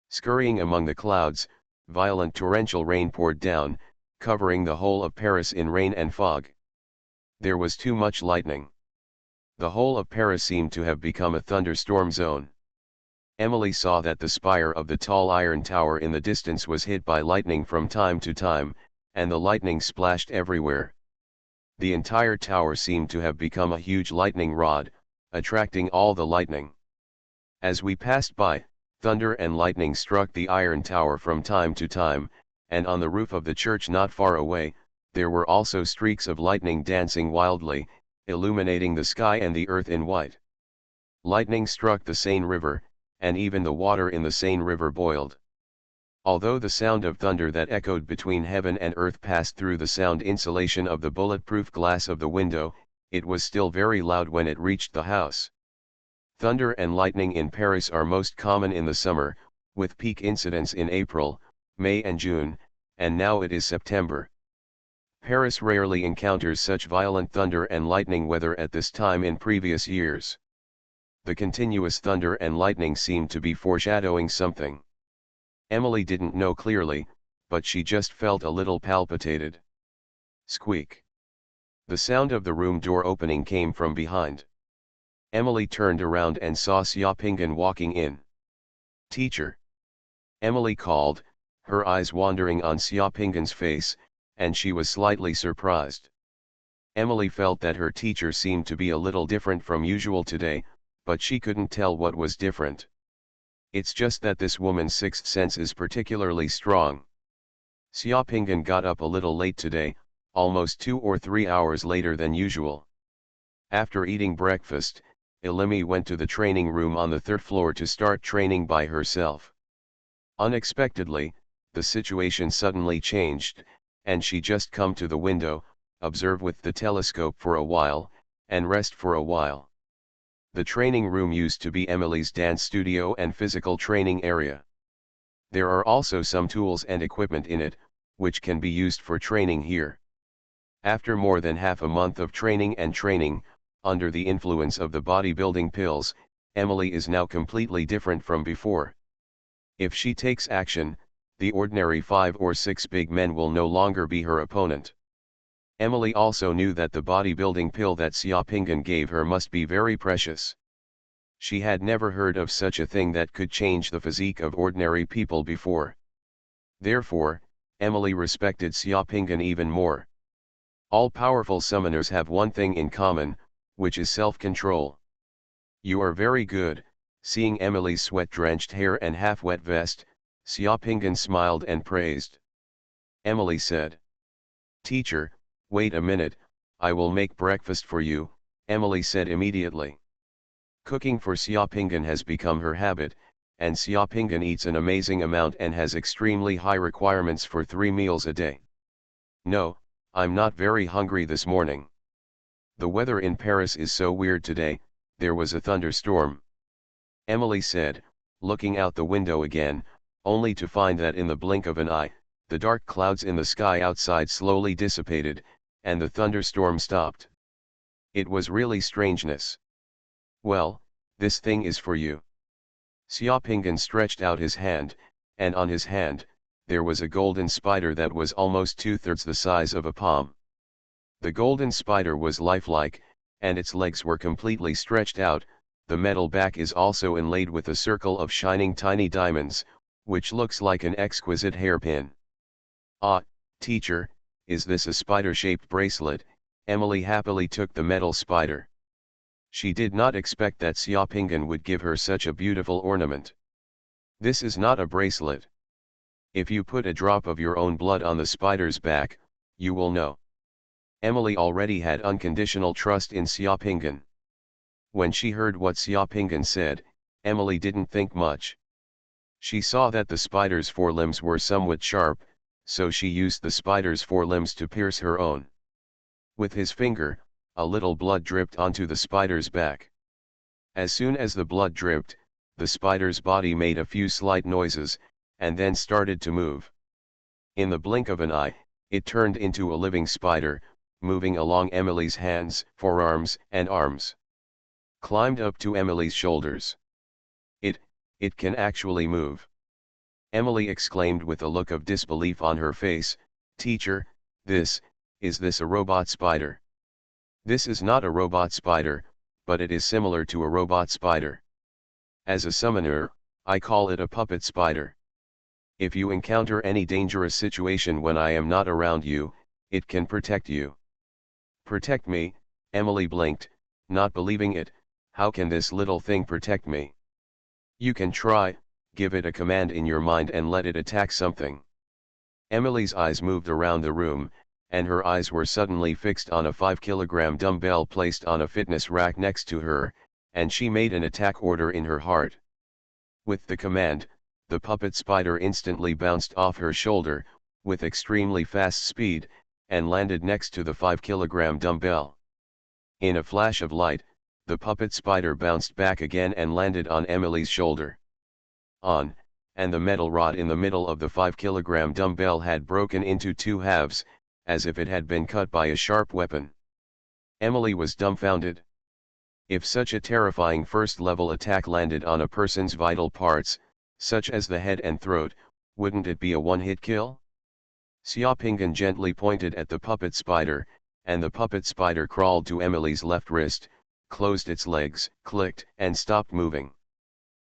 Scurrying among the clouds, violent torrential rain poured down, covering the whole of Paris in rain and fog. There was too much lightning. The whole of Paris seemed to have become a thunderstorm zone. Emily saw that the spire of the tall iron tower in the distance was hit by lightning from time to time, and the lightning splashed everywhere. The entire tower seemed to have become a huge lightning rod, attracting all the lightning. As we passed by, thunder and lightning struck the iron tower from time to time, and on the roof of the church not far away, there were also streaks of lightning dancing wildly, illuminating the sky and the earth in white. Lightning struck the Seine River, and even the water in the Seine River boiled. Although the sound of thunder that echoed between heaven and earth passed through the sound insulation of the bulletproof glass of the window, it was still very loud when it reached the house. Thunder and lightning in Paris are most common in the summer, with peak incidence in April, May and June, and now it is September. Paris rarely encounters such violent thunder and lightning weather at this time in previous years. The continuous thunder and lightning seemed to be foreshadowing something. Emily didn't know clearly, but she just felt a little palpitated. Squeak. The sound of the room door opening came from behind. Emily turned around and saw Xiaopinghan walking in. "Teacher!" Emily called, her eyes wandering on Xiaopinghan's face, and she was slightly surprised. Emily felt that her teacher seemed to be a little different from usual today, but she couldn't tell what was different. It's just that this woman's sixth sense is particularly strong. Xiaopinghan got up a little late today, almost 2 or 3 hours later than usual. After eating breakfast, Elimi went to the training room on the 3rd floor to start training by herself. Unexpectedly, the situation suddenly changed, and she just come to the window, observe with the telescope for a while, and rest for a while. The training room used to be Emily's dance studio and physical training area. There are also some tools and equipment in it, which can be used for training here. After more than half a month of training, under the influence of the bodybuilding pills, Emily is now completely different from before. If she takes action, the ordinary 5 or 6 big men will no longer be her opponent. Emily also knew that the bodybuilding pill that Xiaopinghan gave her must be very precious. She had never heard of such a thing that could change the physique of ordinary people before. Therefore, Emily respected Xiaopinghan even more. All powerful summoners have one thing in common, which is self-control. "You are very good." Seeing Emily's sweat-drenched hair and half-wet vest, Xiaopinghan smiled and praised. Emily said, "Teacher, wait a minute, I will make breakfast for you," Emily said immediately. Cooking for Xiaopinghan has become her habit, and Xiaopinghan eats an amazing amount and has extremely high requirements for 3 meals a day. "No, I'm not very hungry this morning. The weather in Paris is so weird today, there was a thunderstorm," Emily said, looking out the window again, only to find that in the blink of an eye, the dark clouds in the sky outside slowly dissipated, and the thunderstorm stopped. It was really strangeness. "Well, this thing is for you." Xiaopinghan stretched out his hand, and on his hand, there was a golden spider that was almost 2/3 the size of a palm. The golden spider was lifelike, and its legs were completely stretched out. The metal back is also inlaid with a circle of shining tiny diamonds, which looks like an exquisite hairpin. "Ah, teacher, is this a spider-shaped bracelet?" Emily happily took the metal spider. She did not expect that Xiaopinghan would give her such a beautiful ornament. "This is not a bracelet. If you put a drop of your own blood on the spider's back, you will know." Emily already had unconditional trust in Xiaopinghan. When she heard what Xiaopinghan said, Emily didn't think much. She saw that the spider's forelimbs were somewhat sharp, so she used the spider's forelimbs to pierce her own. With his finger, a little blood dripped onto the spider's back. As soon as the blood dripped, the spider's body made a few slight noises, and then started to move. In the blink of an eye, it turned into a living spider, moving along Emily's hands, forearms, and arms. climbed up to Emily's shoulders. It can actually move. Emily exclaimed with a look of disbelief on her face, "Teacher, is this a robot spider?" "This is not a robot spider, but it is similar to a robot spider. As a summoner, I call it a puppet spider. If you encounter any dangerous situation when I am not around you, it can protect you." "Protect me?" Emily blinked, not believing it. "How can this little thing protect me?" "You can try, give it a command in your mind and let it attack something." Emily's eyes moved around the room, and her eyes were suddenly fixed on a 5-kilogram dumbbell placed on a fitness rack next to her, and she made an attack order in her heart. With the command, the puppet spider instantly bounced off her shoulder, with extremely fast speed, and landed next to the 5-kilogram dumbbell. In a flash of light, the puppet spider bounced back again and landed on Emily's shoulder. And the metal rod in the middle of the 5-kilogram dumbbell had broken into 2 halves, as if it had been cut by a sharp weapon. Emily was dumbfounded. If such a terrifying first-level attack landed on a person's vital parts, such as the head and throat, wouldn't it be a one-hit kill? Xiaopingan gently pointed at the puppet spider, and the puppet spider crawled to Emily's left wrist, closed its legs, clicked, and stopped moving.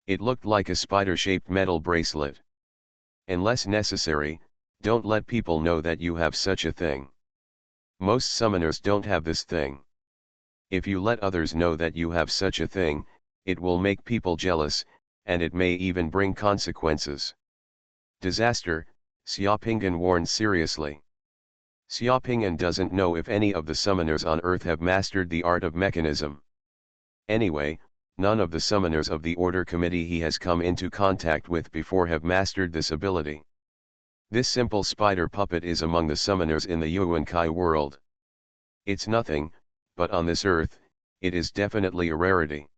It looked like a spider-shaped metal bracelet. "Unless necessary, don't let people know that you have such a thing. Most summoners don't have this thing. If you let others know that you have such a thing, it will make people jealous, and it may even bring consequences." "Disaster," Xiaopingan warned seriously. Xiaopingan doesn't know if any of the summoners on Earth have mastered the art of mechanism. Anyway, none of the summoners of the Order Committee he has come into contact with before have mastered this ability. This simple spider puppet is among the summoners in the Yuankai world. It's nothing, but on this Earth, it is definitely a rarity.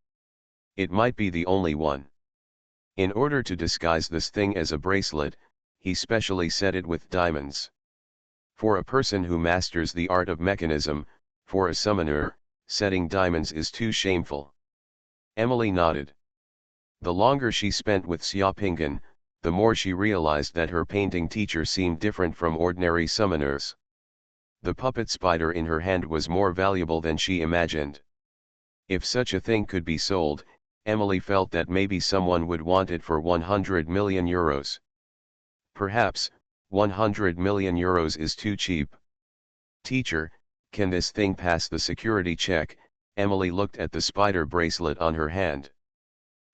It might be the only one. In order to disguise this thing as a bracelet, he specially set it with diamonds. For a person who masters the art of mechanism, for a summoner, setting diamonds is too shameful. Emily nodded. The longer she spent with Xiaopingan, the more she realized that her painting teacher seemed different from ordinary summoners. The puppet spider in her hand was more valuable than she imagined. If such a thing could be sold, Emily felt that maybe someone would want it for 100 million euros. Perhaps, 100 million euros is too cheap. "Teacher, can this thing pass the security check?" Emily looked at the spider bracelet on her hand.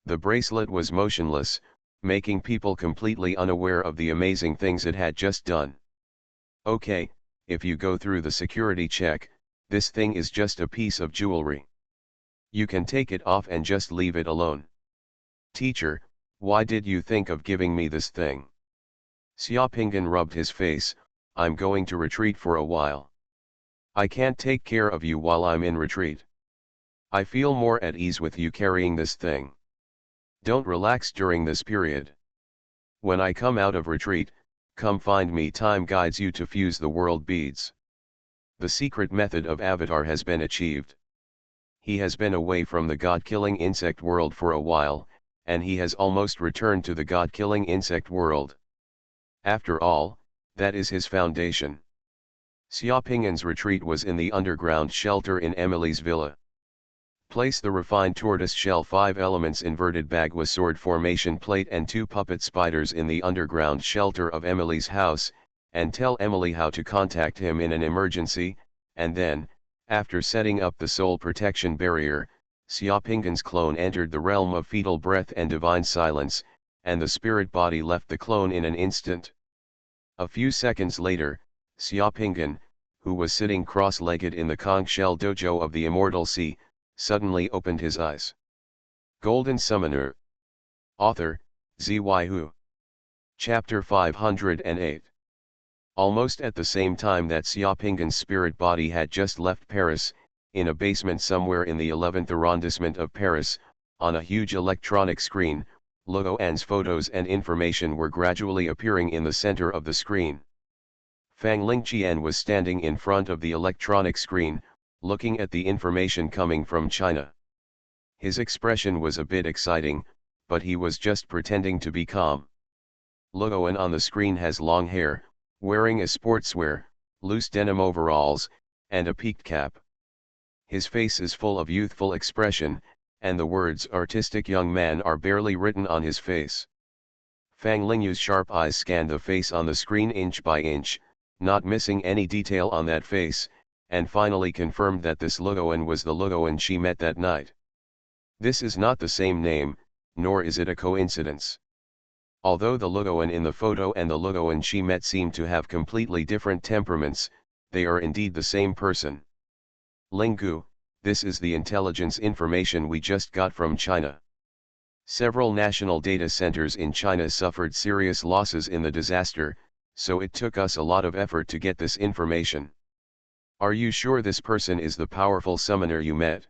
The bracelet was motionless, making people completely unaware of the amazing things it had just done. "Okay, if you go through the security check, this thing is just a piece of jewelry. You can take it off and just leave it alone." "Teacher, why did you think of giving me this thing?" Xiaopingan rubbed his face. "I'm going to retreat for a while. I can't take care of you while I'm in retreat. I feel more at ease with you carrying this thing. Don't relax during this period. When I come out of retreat, come find me." Time guides you to fuse the world beads. The secret method of Avatar has been achieved. He has been away from the god-killing insect world for a while, and he has almost returned to the god-killing insect world. After all, that is his foundation. Xiaopingan's retreat was in the underground shelter in Emily's villa. Place the refined tortoise shell 5 elements inverted bagua sword formation plate and 2 puppet spiders in the underground shelter of Emily's house, and tell Emily how to contact him in an emergency, and then, after setting up the soul protection barrier, Xiaopingan's clone entered the realm of fetal breath and divine silence, and the spirit body left the clone in an instant. A few seconds later, Xiaopingan, who was sitting cross-legged in the conch shell dojo of the Immortal Sea, suddenly opened his eyes. Golden Summoner. Author, Xuanhuan. Chapter 508. Almost at the same time that Xiaopingan's spirit body had just left Paris, in a basement somewhere in the 11th arrondissement of Paris, on a huge electronic screen, Luoan's photos and information were gradually appearing in the center of the screen. Fang Lingqian was standing in front of the electronic screen, looking at the information coming from China. His expression was a bit exciting, but he was just pretending to be calm. Luoan on the screen has long hair, wearing a sportswear, loose denim overalls, and a peaked cap. His face is full of youthful expression, and the words "artistic young man" are barely written on his face. Fang Lingyu's sharp eyes scanned the face on the screen inch by inch, not missing any detail on that face, and finally confirmed that this Luoan was the Luoan she met that night. This is not the same name, nor is it a coincidence. Although the Luoan in the photo and the Luoan she met seem to have completely different temperaments, they are indeed the same person. Linggu, this is the intelligence information we just got from China. Several national data centers in China suffered serious losses in the disaster, so it took us a lot of effort to get this information. Are you sure this person is the powerful summoner you met?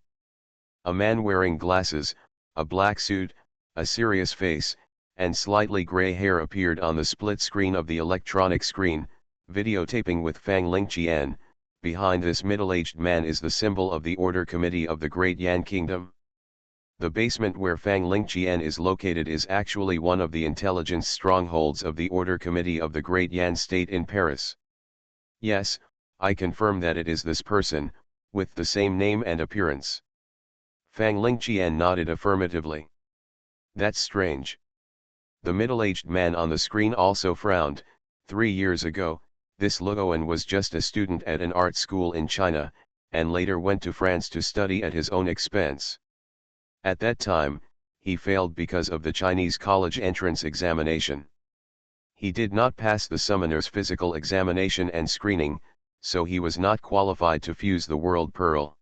A man wearing glasses, a black suit, a serious face, and slightly gray hair appeared on the split screen of the electronic screen, videotaping with Fang Lingqian. Behind this middle-aged man is the symbol of the Order Committee of the Great Yan Kingdom. The basement where Fang Lingqian is located is actually one of the intelligence strongholds of the Order Committee of the Great Yan State in Paris. Yes, I confirm that it is this person, with the same name and appearance. Fang Lingqian nodded affirmatively. That's strange. The middle-aged man on the screen also frowned. 3 years ago, this Luoan was just a student at an art school in China, and later went to France to study at his own expense. At that time, he failed because of the Chinese college entrance examination. He did not pass the summoner's physical examination and screening, so he was not qualified to fuse the World Pearl.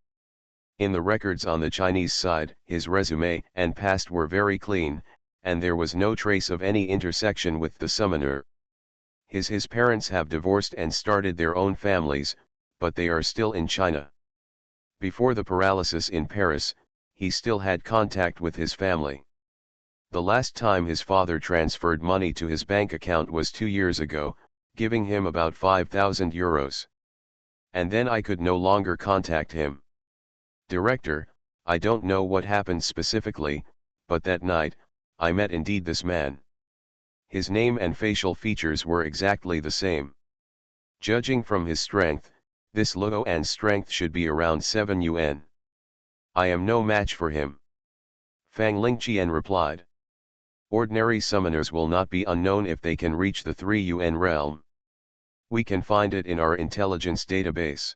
In the records on the Chinese side, his resume and past were very clean, and there was no trace of any intersection with the summoner. His parents have divorced and started their own families, but they are still in China. Before the paralysis in Paris, he still had contact with his family. The last time his father transferred money to his bank account was 2 years ago, giving him about 5,000 euros. And then I could no longer contact him. Director, I don't know what happened specifically, but that night, I met indeed this man. His name and facial features were exactly the same. Judging from his strength, this Luoan's strength should be around 7 yuan. I am no match for him. Fang Lingqian replied. Ordinary summoners will not be unknown if they can reach the 3 yuan realm. We can find it in our intelligence database.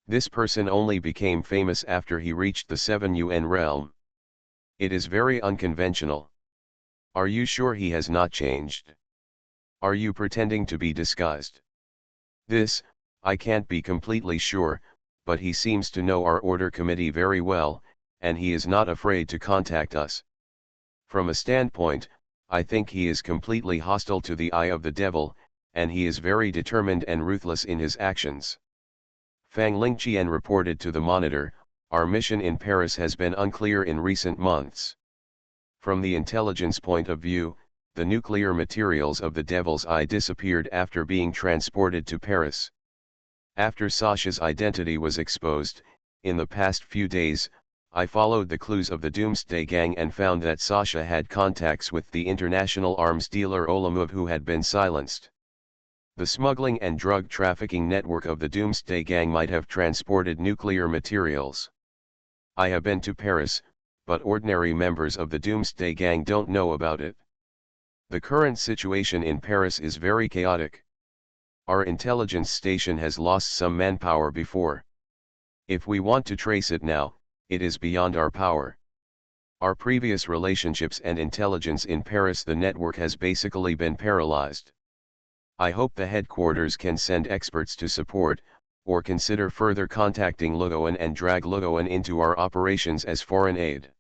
This person only became famous after he reached the 7 yuan realm. It is very unconventional. Are you sure he has not changed? Are you pretending to be disguised? This, I can't be completely sure, but he seems to know our order committee very well, and he is not afraid to contact us. From a standpoint, I think he is completely hostile to the eye of the devil, and he is very determined and ruthless in his actions. Fang Lingqian reported to the monitor, our mission in Paris has been unclear in recent months. From the intelligence point of view, the nuclear materials of the Devil's Eye disappeared after being transported to Paris. After Sasha's identity was exposed, in the past few days, I followed the clues of the Doomsday Gang and found that Sasha had contacts with the international arms dealer Olamov, who had been silenced. The smuggling and drug trafficking network of the Doomsday Gang might have transported nuclear materials. I have been to Paris, but ordinary members of the Doomsday Gang don't know about it. The current situation in Paris is very chaotic. Our intelligence station has lost some manpower before. If we want to trace it now, it is beyond our power. Our previous relationships and intelligence in Paris, the network has basically been paralyzed. I hope the headquarters can send experts to support, or consider further contacting Luoan and drag Luoan into our operations as foreign aid.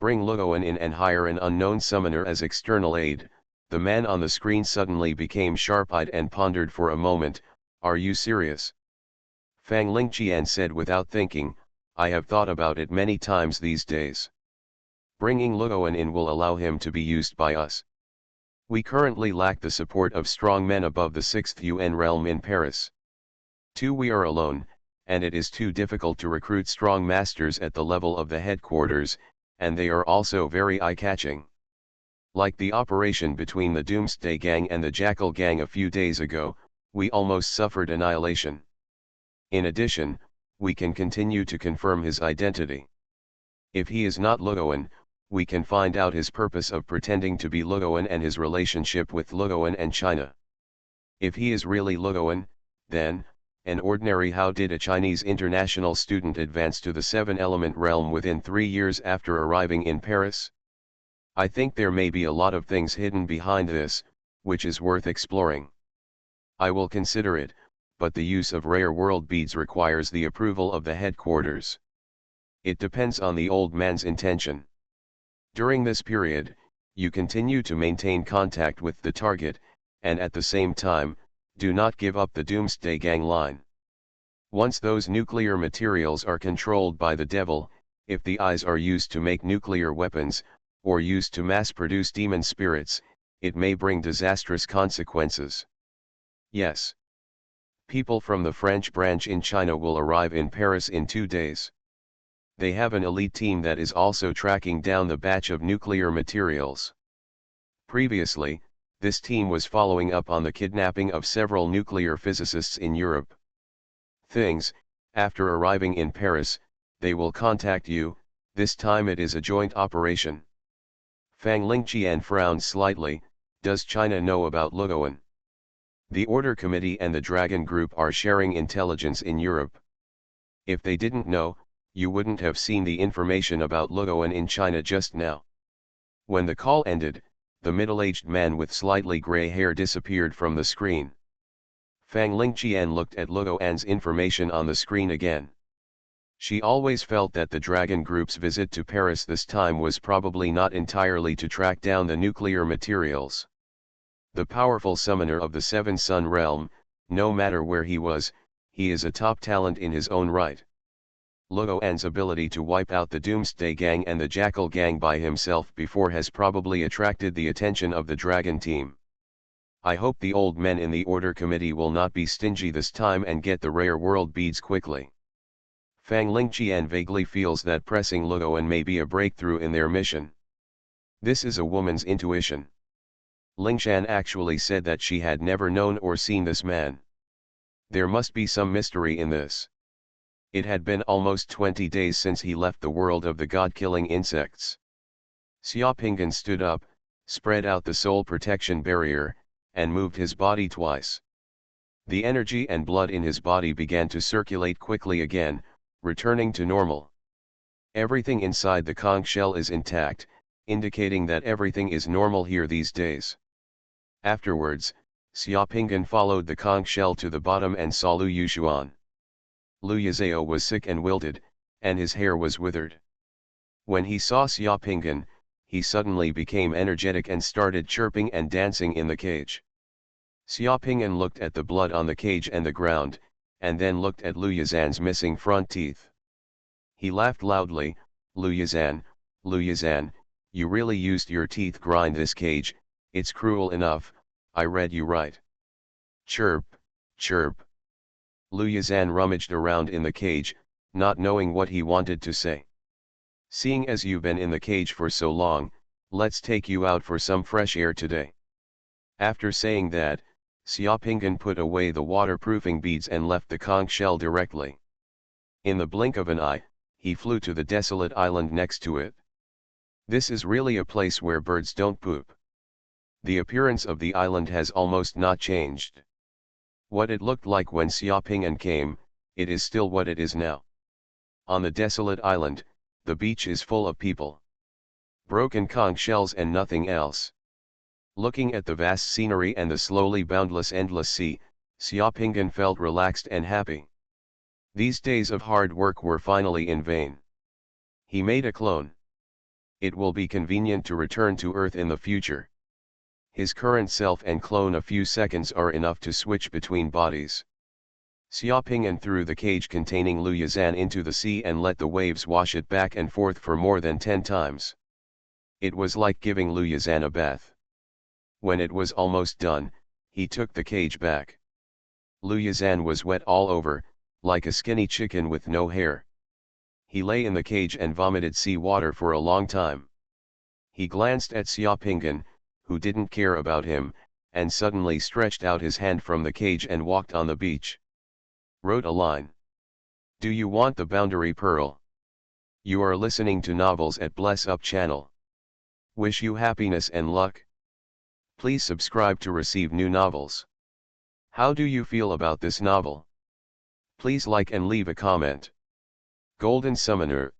Bring Luoan in and hire an unknown summoner as external aid. The man on the screen suddenly became sharp-eyed and pondered for a moment. Are you serious? Fang Lingqian said without thinking, I have thought about it many times these days. Bringing Luoan in will allow him to be used by us. We currently lack the support of strong men above the 6th UN realm in Paris. 2. We are alone, and it is too difficult to recruit strong masters at the level of the headquarters, and they are also very eye-catching. Like the operation between the Doomsday Gang and the Jackal Gang a few days ago, we almost suffered annihilation. In addition, we can continue to confirm his identity. If he is not Luohan, we can find out his purpose of pretending to be Luohan and his relationship with Luohan and China. If he is really Luohan, then, an ordinary how did a Chinese international student advance to the seven-element realm within 3 years after arriving in Paris? I think there may be a lot of things hidden behind this, which is worth exploring. I will consider it, but the use of rare world beads requires the approval of the headquarters. It depends on the old man's intention. During this period, you continue to maintain contact with the target, and at the same time, do not give up the Doomsday Gang line. Once those nuclear materials are controlled by the devil, if the eyes are used to make nuclear weapons, or used to mass-produce demon spirits, it may bring disastrous consequences. Yes. People from the French branch in China will arrive in Paris in 2 days. They have an elite team that is also tracking down the batch of nuclear materials. Previously, this team was following up on the kidnapping of several nuclear physicists in Europe. After arriving in Paris, they will contact you. This time it is a joint operation. Fang Lingqian frowned slightly. Does China know about Luohan? The Order Committee and the Dragon Group are sharing intelligence in Europe. If they didn't know, you wouldn't have seen the information about Luohan in China just now. When the call ended, the middle-aged man with slightly gray hair disappeared from the screen. Fang Lingqian looked at Luohan's information on the screen again. She always felt that the Dragon Group's visit to Paris this time was probably not entirely to track down the nuclear materials. The powerful summoner of the Seven Sun Realm, no matter where he was, he is a top talent in his own right. Luohan's ability to wipe out the Doomsday Gang and the Jackal Gang by himself before has probably attracted the attention of the Dragon team. I hope the old men in the Order Committee will not be stingy this time and get the rare world beads quickly. Fang Lingqian vaguely feels that pressing Luohan may be a breakthrough in their mission. This is a woman's intuition. Lingshan actually said that she had never known or seen this man. There must be some mystery in this. It had been almost 20 days since he left the world of the god-killing insects. Xiaopingan stood up, spread out the soul protection barrier, and moved his body twice. The energy and blood in his body began to circulate quickly again, returning to normal. Everything inside the conch shell is intact, indicating that everything is normal here these days. Afterwards, Xiaopingan followed the conch shell to the bottom and saw Lu Yuxuan. Lu Yazao was sick and wilted, and his hair was withered. When he saw Xiaopingan, he suddenly became energetic and started chirping and dancing in the cage. Xiaopingan looked at the blood on the cage and the ground, and then looked at Lu Yazan's missing front teeth. He laughed loudly. Lu Yazan, you really used your teeth grind this cage, it's cruel enough, I read you right. Chirp, chirp. Lu Yazan rummaged around in the cage, not knowing what he wanted to say. Seeing as you've been in the cage for so long, let's take you out for some fresh air today. After saying that, Xiaopingan put away the waterproofing beads and left the conch shell directly. In the blink of an eye, he flew to the desolate island next to it. This is really a place where birds don't poop. The appearance of the island has almost not changed. What it looked like when Xiaopingan came, it is still what it is now. On the desolate island, the beach is full of people. Broken conch shells and nothing else. Looking at the vast scenery and the slowly boundless endless sea, Xiaopingan felt relaxed and happy. These days of hard work were finally in vain. He made a clone. It will be convenient to return to Earth in the future. His current self and clone a few seconds are enough to switch between bodies. Xiaopingan threw the cage containing Lu Yazan into the sea and let the waves wash it back and forth for more than 10 times. It was like giving Lu Yazan a bath. When it was almost done, he took the cage back. Lu Yazan was wet all over, like a skinny chicken with no hair. He lay in the cage and vomited seawater for a long time. He glanced at Xiaopinggan, who didn't care about him, and suddenly stretched out his hand from the cage and walked on the beach. Wrote a line. Do you want the boundary pearl? You are listening to novels at Bless Up channel. Wish you happiness and luck. Please subscribe to receive new novels. How do you feel about this novel? Please like and leave a comment. Golden Summoner.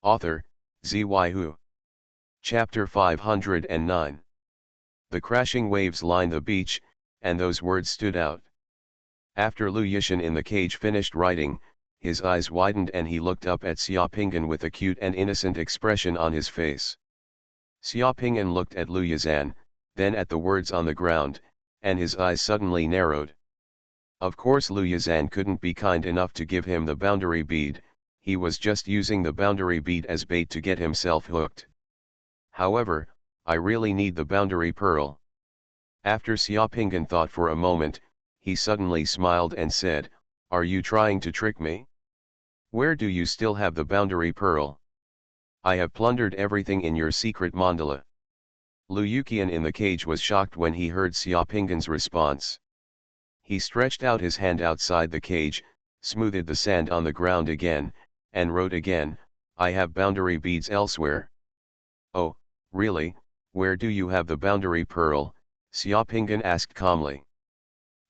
Author, Xuanhuan. Chapter 509. The crashing waves lined the beach, and those words stood out. After Lu Yishan in the cage finished writing, his eyes widened and he looked up at Xiaopinggan with a cute and innocent expression on his face. Xiaopinggan looked at Lu Yizhan, then at the words on the ground, and his eyes suddenly narrowed. Of course Lu Yizhan couldn't be kind enough to give him the boundary bead, he was just using the boundary bead as bait to get himself hooked. However, I really need the boundary pearl. After Xiaopinggan thought for a moment, he suddenly smiled and said, Are you trying to trick me? Where do you still have the boundary pearl? I have plundered everything in your secret mandala. Lu Yuqian in the cage was shocked when he heard Xiaopinggan's response. He stretched out his hand outside the cage, smoothed the sand on the ground again, and wrote again, I have boundary beads elsewhere. Oh, really, where do you have the boundary pearl? Xiaopinggan asked calmly.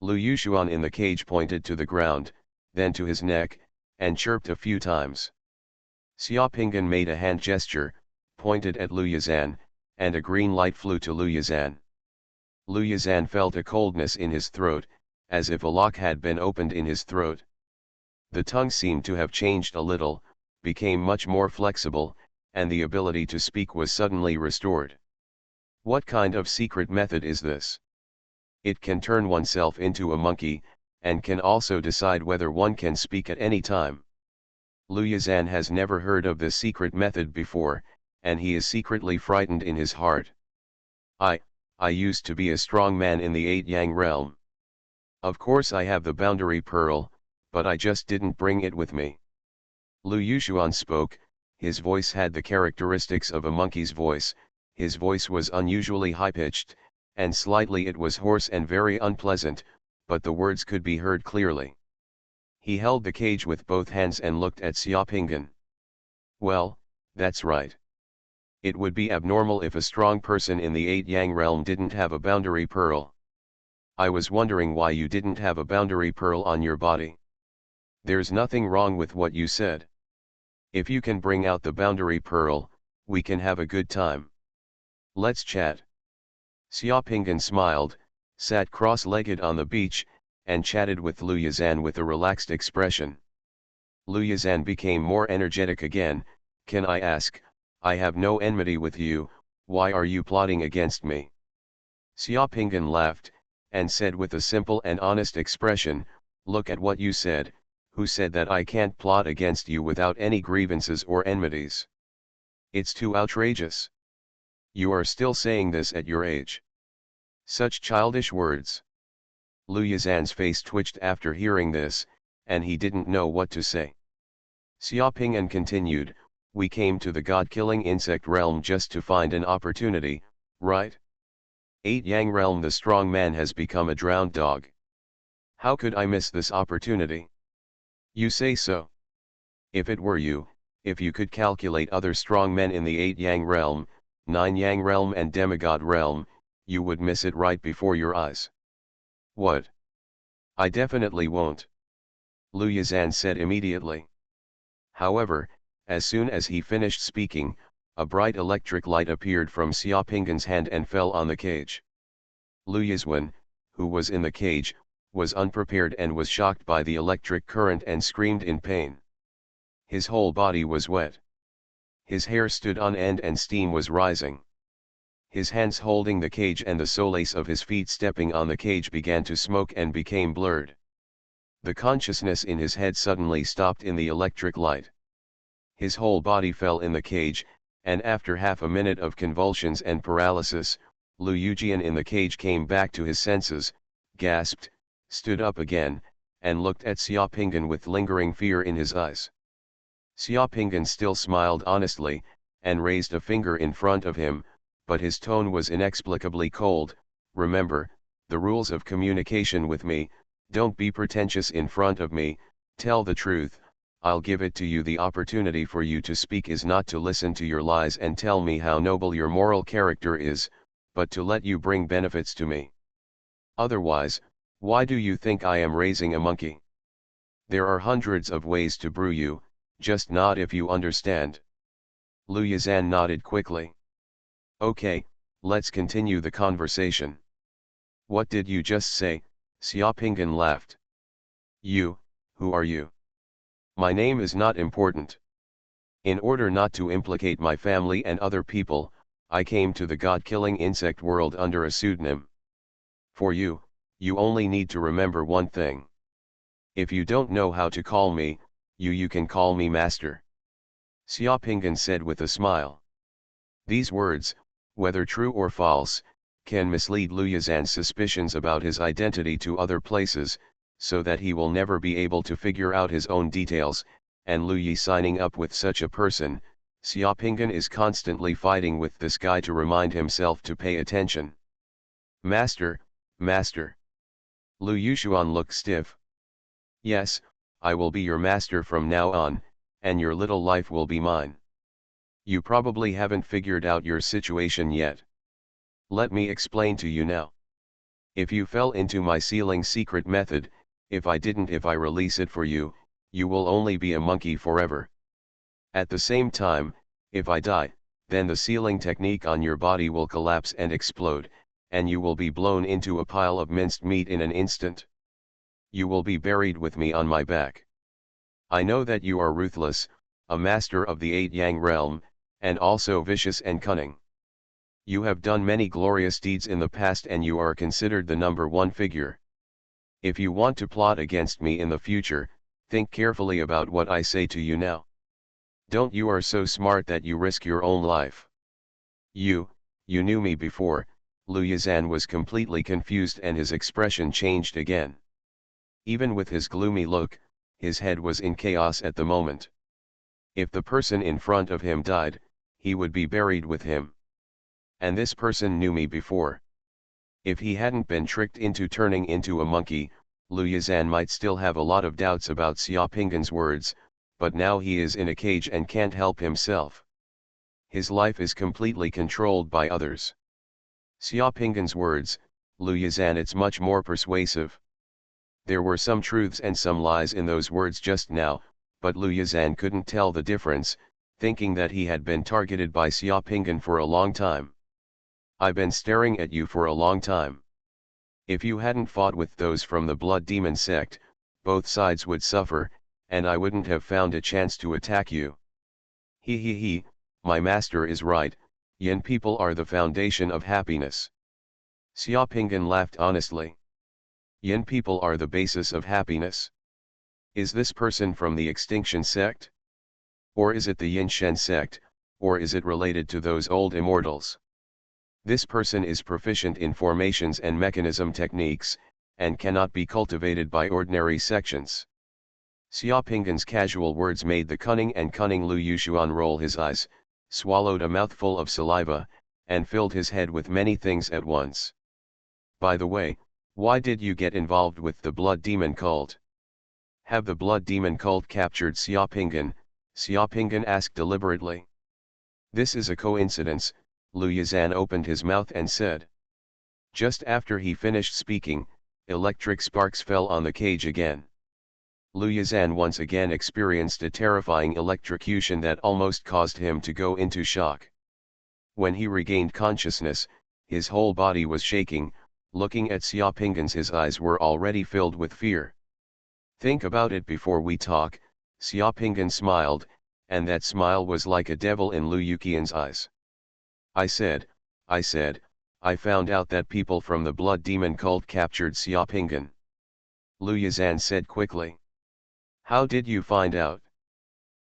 Lu Yuxian in the cage pointed to the ground, then to his neck, and chirped a few times. Xiaopinggan made a hand gesture, pointed at Lu Yizhan, and a green light flew to Lu Yizhan. Lu Yizhan felt a coldness in his throat, as if a lock had been opened in his throat. The tongue seemed to have changed a little, became much more flexible, and the ability to speak was suddenly restored. What kind of secret method is this? It can turn oneself into a monkey, and can also decide whether one can speak at any time. Lu Yizhan has never heard of this secret method before, and he is secretly frightened in his heart. I used to be a strong man in the 8-yang realm. Of course I have the boundary pearl, but I just didn't bring it with me. Lu Yuxian spoke, his voice had the characteristics of a monkey's voice, his voice was unusually high-pitched, and slightly it was hoarse and very unpleasant, but the words could be heard clearly. He held the cage with both hands and looked at Xiaopinggan. Well, that's right. It would be abnormal if a strong person in the 8-yang realm didn't have a boundary pearl. I was wondering why you didn't have a boundary pearl on your body. There's nothing wrong with what you said. If you can bring out the boundary pearl, we can have a good time. Let's chat. Xiaopinggan smiled, sat cross-legged on the beach, and chatted with Lu Yizhan with a relaxed expression. Lu Yizhan became more energetic again. Can I ask, I have no enmity with you, why are you plotting against me? Xiaopinggan laughed, and said with a simple and honest expression, look at what you said, who said that I can't plot against you without any grievances or enmities? It's too outrageous. You are still saying this at your age. Such childish words. Lu Yizhan's face twitched after hearing this, and he didn't know what to say. Xiaopinggan continued, we came to the god-killing insect realm just to find an opportunity, right? 8-yang realm the strong man has become a drowned dog. How could I miss this opportunity? You say so. If it were you, if you could calculate other strong men in the 8-yang realm, 9-yang realm and demigod realm, you would miss it right before your eyes. What? I definitely won't. Lu Yizhan said immediately. However, as soon as he finished speaking, a bright electric light appeared from Xiaopinggan's hand and fell on the cage. Lu Yizhan, who was in the cage, was unprepared and was shocked by the electric current and screamed in pain. His whole body was wet. His hair stood on end and steam was rising. His hands holding the cage and the solace of his feet stepping on the cage began to smoke and became blurred. The consciousness in his head suddenly stopped in the electric light. His whole body fell in the cage, and after half a minute of convulsions and paralysis, Lu Yuqian in the cage came back to his senses, gasped, stood up again, and looked at Xiaopinggan with lingering fear in his eyes. Xiaopinggan still smiled honestly, and raised a finger in front of him, but his tone was inexplicably cold. "Remember, the rules of communication with me, don't be pretentious in front of me, tell the truth. I'll give it to you. The opportunity for you to speak is not to listen to your lies and tell me how noble your moral character is, but to let you bring benefits to me. Otherwise, why do you think I am raising a monkey? There are hundreds of ways to brew you, just nod if you understand." Lu Yizhan nodded quickly. "Okay, let's continue the conversation." "What did you just say?" Xiaopinggan laughed. "You, who are you?" "My name is not important. In order not to implicate my family and other people, I came to the god-killing insect world under a pseudonym. For you, you only need to remember one thing. If you don't know how to call me, you can call me Master." Xiaopinggan said with a smile. These words, whether true or false, can mislead Lu Yizhan's suspicions about his identity to other places, so that he will never be able to figure out his own details, and Lu Yi signing up with such a person. Xiaopinggan is constantly fighting with this guy to remind himself to pay attention. "Master, Master." Lu Yushuan looked stiff. "Yes, I will be your master from now on, and your little life will be mine. You probably haven't figured out your situation yet. Let me explain to you now. If you fell into my sealing secret method, if I release it for you, you will only be a monkey forever. At the same time, if I die, then the sealing technique on your body will collapse and explode, and you will be blown into a pile of minced meat in an instant. You will be buried with me on my back. I know that you are ruthless, a master of the 8 Yang realm, and also vicious and cunning. You have done many glorious deeds in the past and you are considered the number one figure. If you want to plot against me in the future, think carefully about what I say to you now. Don't you are so smart that you risk your own life. You knew me before." Lu Yizhan was completely confused and his expression changed again. Even with his gloomy look, his head was in chaos at the moment. If the person in front of him died, he would be buried with him. And this person knew me before. If he hadn't been tricked into turning into a monkey, Lu Yizhan might still have a lot of doubts about Xiaopinggan's words, but now he is in a cage and can't help himself. His life is completely controlled by others. Xiaopinggan's words, Lu Yizhan, it's much more persuasive. There were some truths and some lies in those words just now, but Lu Yizhan couldn't tell the difference, thinking that he had been targeted by Xiaopinggan for a long time. "I've been staring at you for a long time. If you hadn't fought with those from the Blood Demon sect, both sides would suffer, and I wouldn't have found a chance to attack you." He, my master is right, Yin people are the foundation of happiness." Xiaopinggan laughed honestly. "Yin people are the basis of happiness. Is this person from the Extinction sect? Or is it the Yin Shen sect, or is it related to those old immortals? This person is proficient in formations and mechanism techniques, and cannot be cultivated by ordinary sections." Xiaopinggan's casual words made the cunning Lu Yushuan roll his eyes, swallowed a mouthful of saliva, and filled his head with many things at once. "By the way, why did you get involved with the Blood Demon cult? Have the Blood Demon cult captured Xiaopinggan?" Xiaopinggan asked deliberately. "This is a coincidence," Lu Yizhan opened his mouth and said. Just after he finished speaking, electric sparks fell on the cage again. Lu Yizhan once again experienced a terrifying electrocution that almost caused him to go into shock. When he regained consciousness, his whole body was shaking. Looking at Xiaopinggan, his eyes were already filled with fear. "Think about it before we talk," Xiaopinggan smiled, and that smile was like a devil in Lu Yuqian's eyes. I said, I found out that people from the Blood Demon cult captured Xiaopinggan." Lu Yizhan said quickly. "How did you find out?"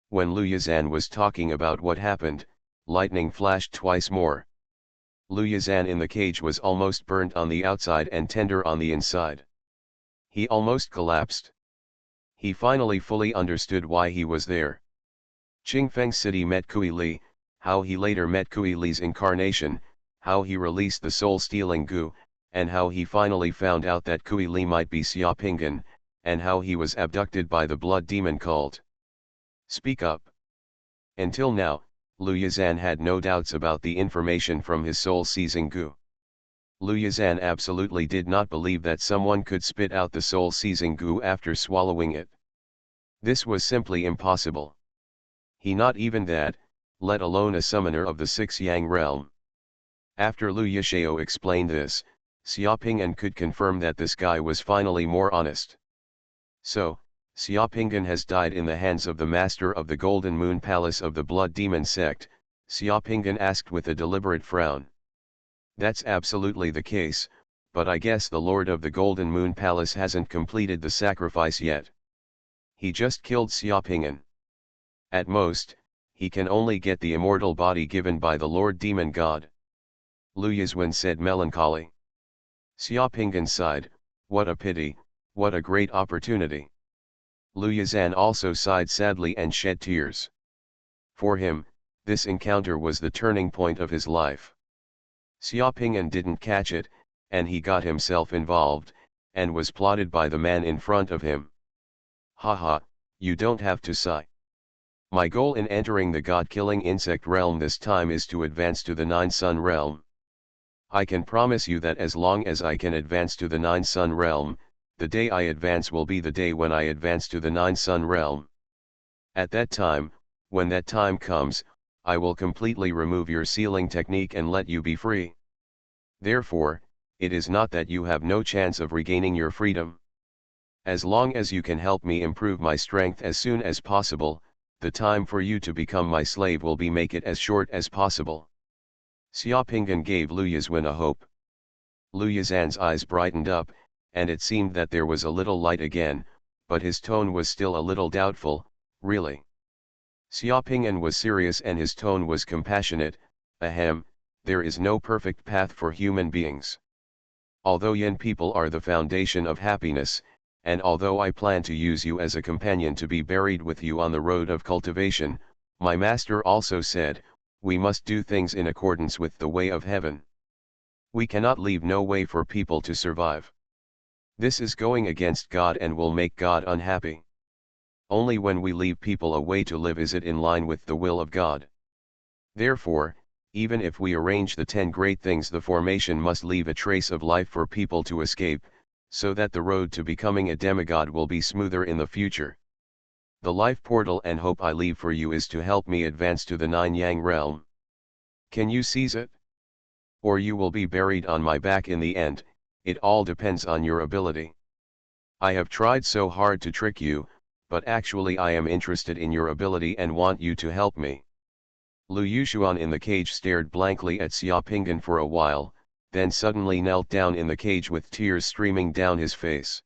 When Lu Yizhan was talking about what happened, lightning flashed twice more. Lu Yizhan in the cage was almost burnt on the outside and tender on the inside. He almost collapsed. He finally fully understood why he was there. Qingfeng City met Kui Li, how he later met Kui Li's incarnation, how he released the soul-stealing goo, and how he finally found out that Kui Li might be Xiaopinggan, and how he was abducted by the blood demon cult. Speak up. Until now, Lu Yizhan had no doubts about the information from his soul-seizing goo. Lu Yizhan absolutely did not believe that someone could spit out the soul-seizing goo after swallowing it. This was simply impossible. He not even that, let alone a summoner of the 6 Yang realm. After Lu Yishao explained this, Xiaopingyan could confirm that this guy was finally more honest. So, Xiaopingyan has died in the hands of the master of the Golden Moon Palace of the Blood Demon sect, Xiaopingyan asked with a deliberate frown. That's absolutely the case, but I guess the Lord of the Golden Moon Palace hasn't completed the sacrifice yet. He just killed Xiaopingyan. At most, he can only get the immortal body given by the Lord Demon God. Lu Yizhuan said melancholy. Xiaopingyan sighed, what a pity, what a great opportunity. Lu Yizhan also sighed sadly and shed tears. For him, this encounter was the turning point of his life. Xiaopingyan didn't catch it, and he got himself involved, and was plotted by the man in front of him. Haha, you don't have to sigh. My goal in entering the god-killing insect realm this time is to advance to the 9 Sun realm. I can promise you that as long as I can advance to the 9 Sun realm, the day I advance will be the day when I advance to the 9 Sun realm. At that time, when that time comes, I will completely remove your sealing technique and let you be free. Therefore, it is not that you have no chance of regaining your freedom. As long as you can help me improve my strength as soon as possible, the time for you to become my slave will be make it as short as possible. Xiaopingyan gave Lu Yizhuan a hope. Lu Yizhan's eyes brightened up, and it seemed that there was a little light again, but his tone was still a little doubtful. Really? Xiaopingyan was serious and his tone was compassionate. Ahem, there is no perfect path for human beings. Although Yin people are the foundation of happiness, and although I plan to use you as a companion to be buried with you on the road of cultivation, my master also said, we must do things in accordance with the way of heaven. We cannot leave no way for people to survive. This is going against God and will make God unhappy. Only when we leave people a way to live is it in line with the will of God. Therefore, even if we arrange the 10 great things, the formation must leave a trace of life for people to escape, so that the road to becoming a demigod will be smoother in the future. The life portal and hope I leave for you is to help me advance to the 9 Yang realm. Can you seize it? Or you will be buried on my back in the end. It all depends on your ability. I have tried so hard to trick you, but actually I am interested in your ability and want you to help me. Lu Yushuan in the cage stared blankly at Xiaopingyan for a while, then suddenly knelt down in the cage with tears streaming down his face.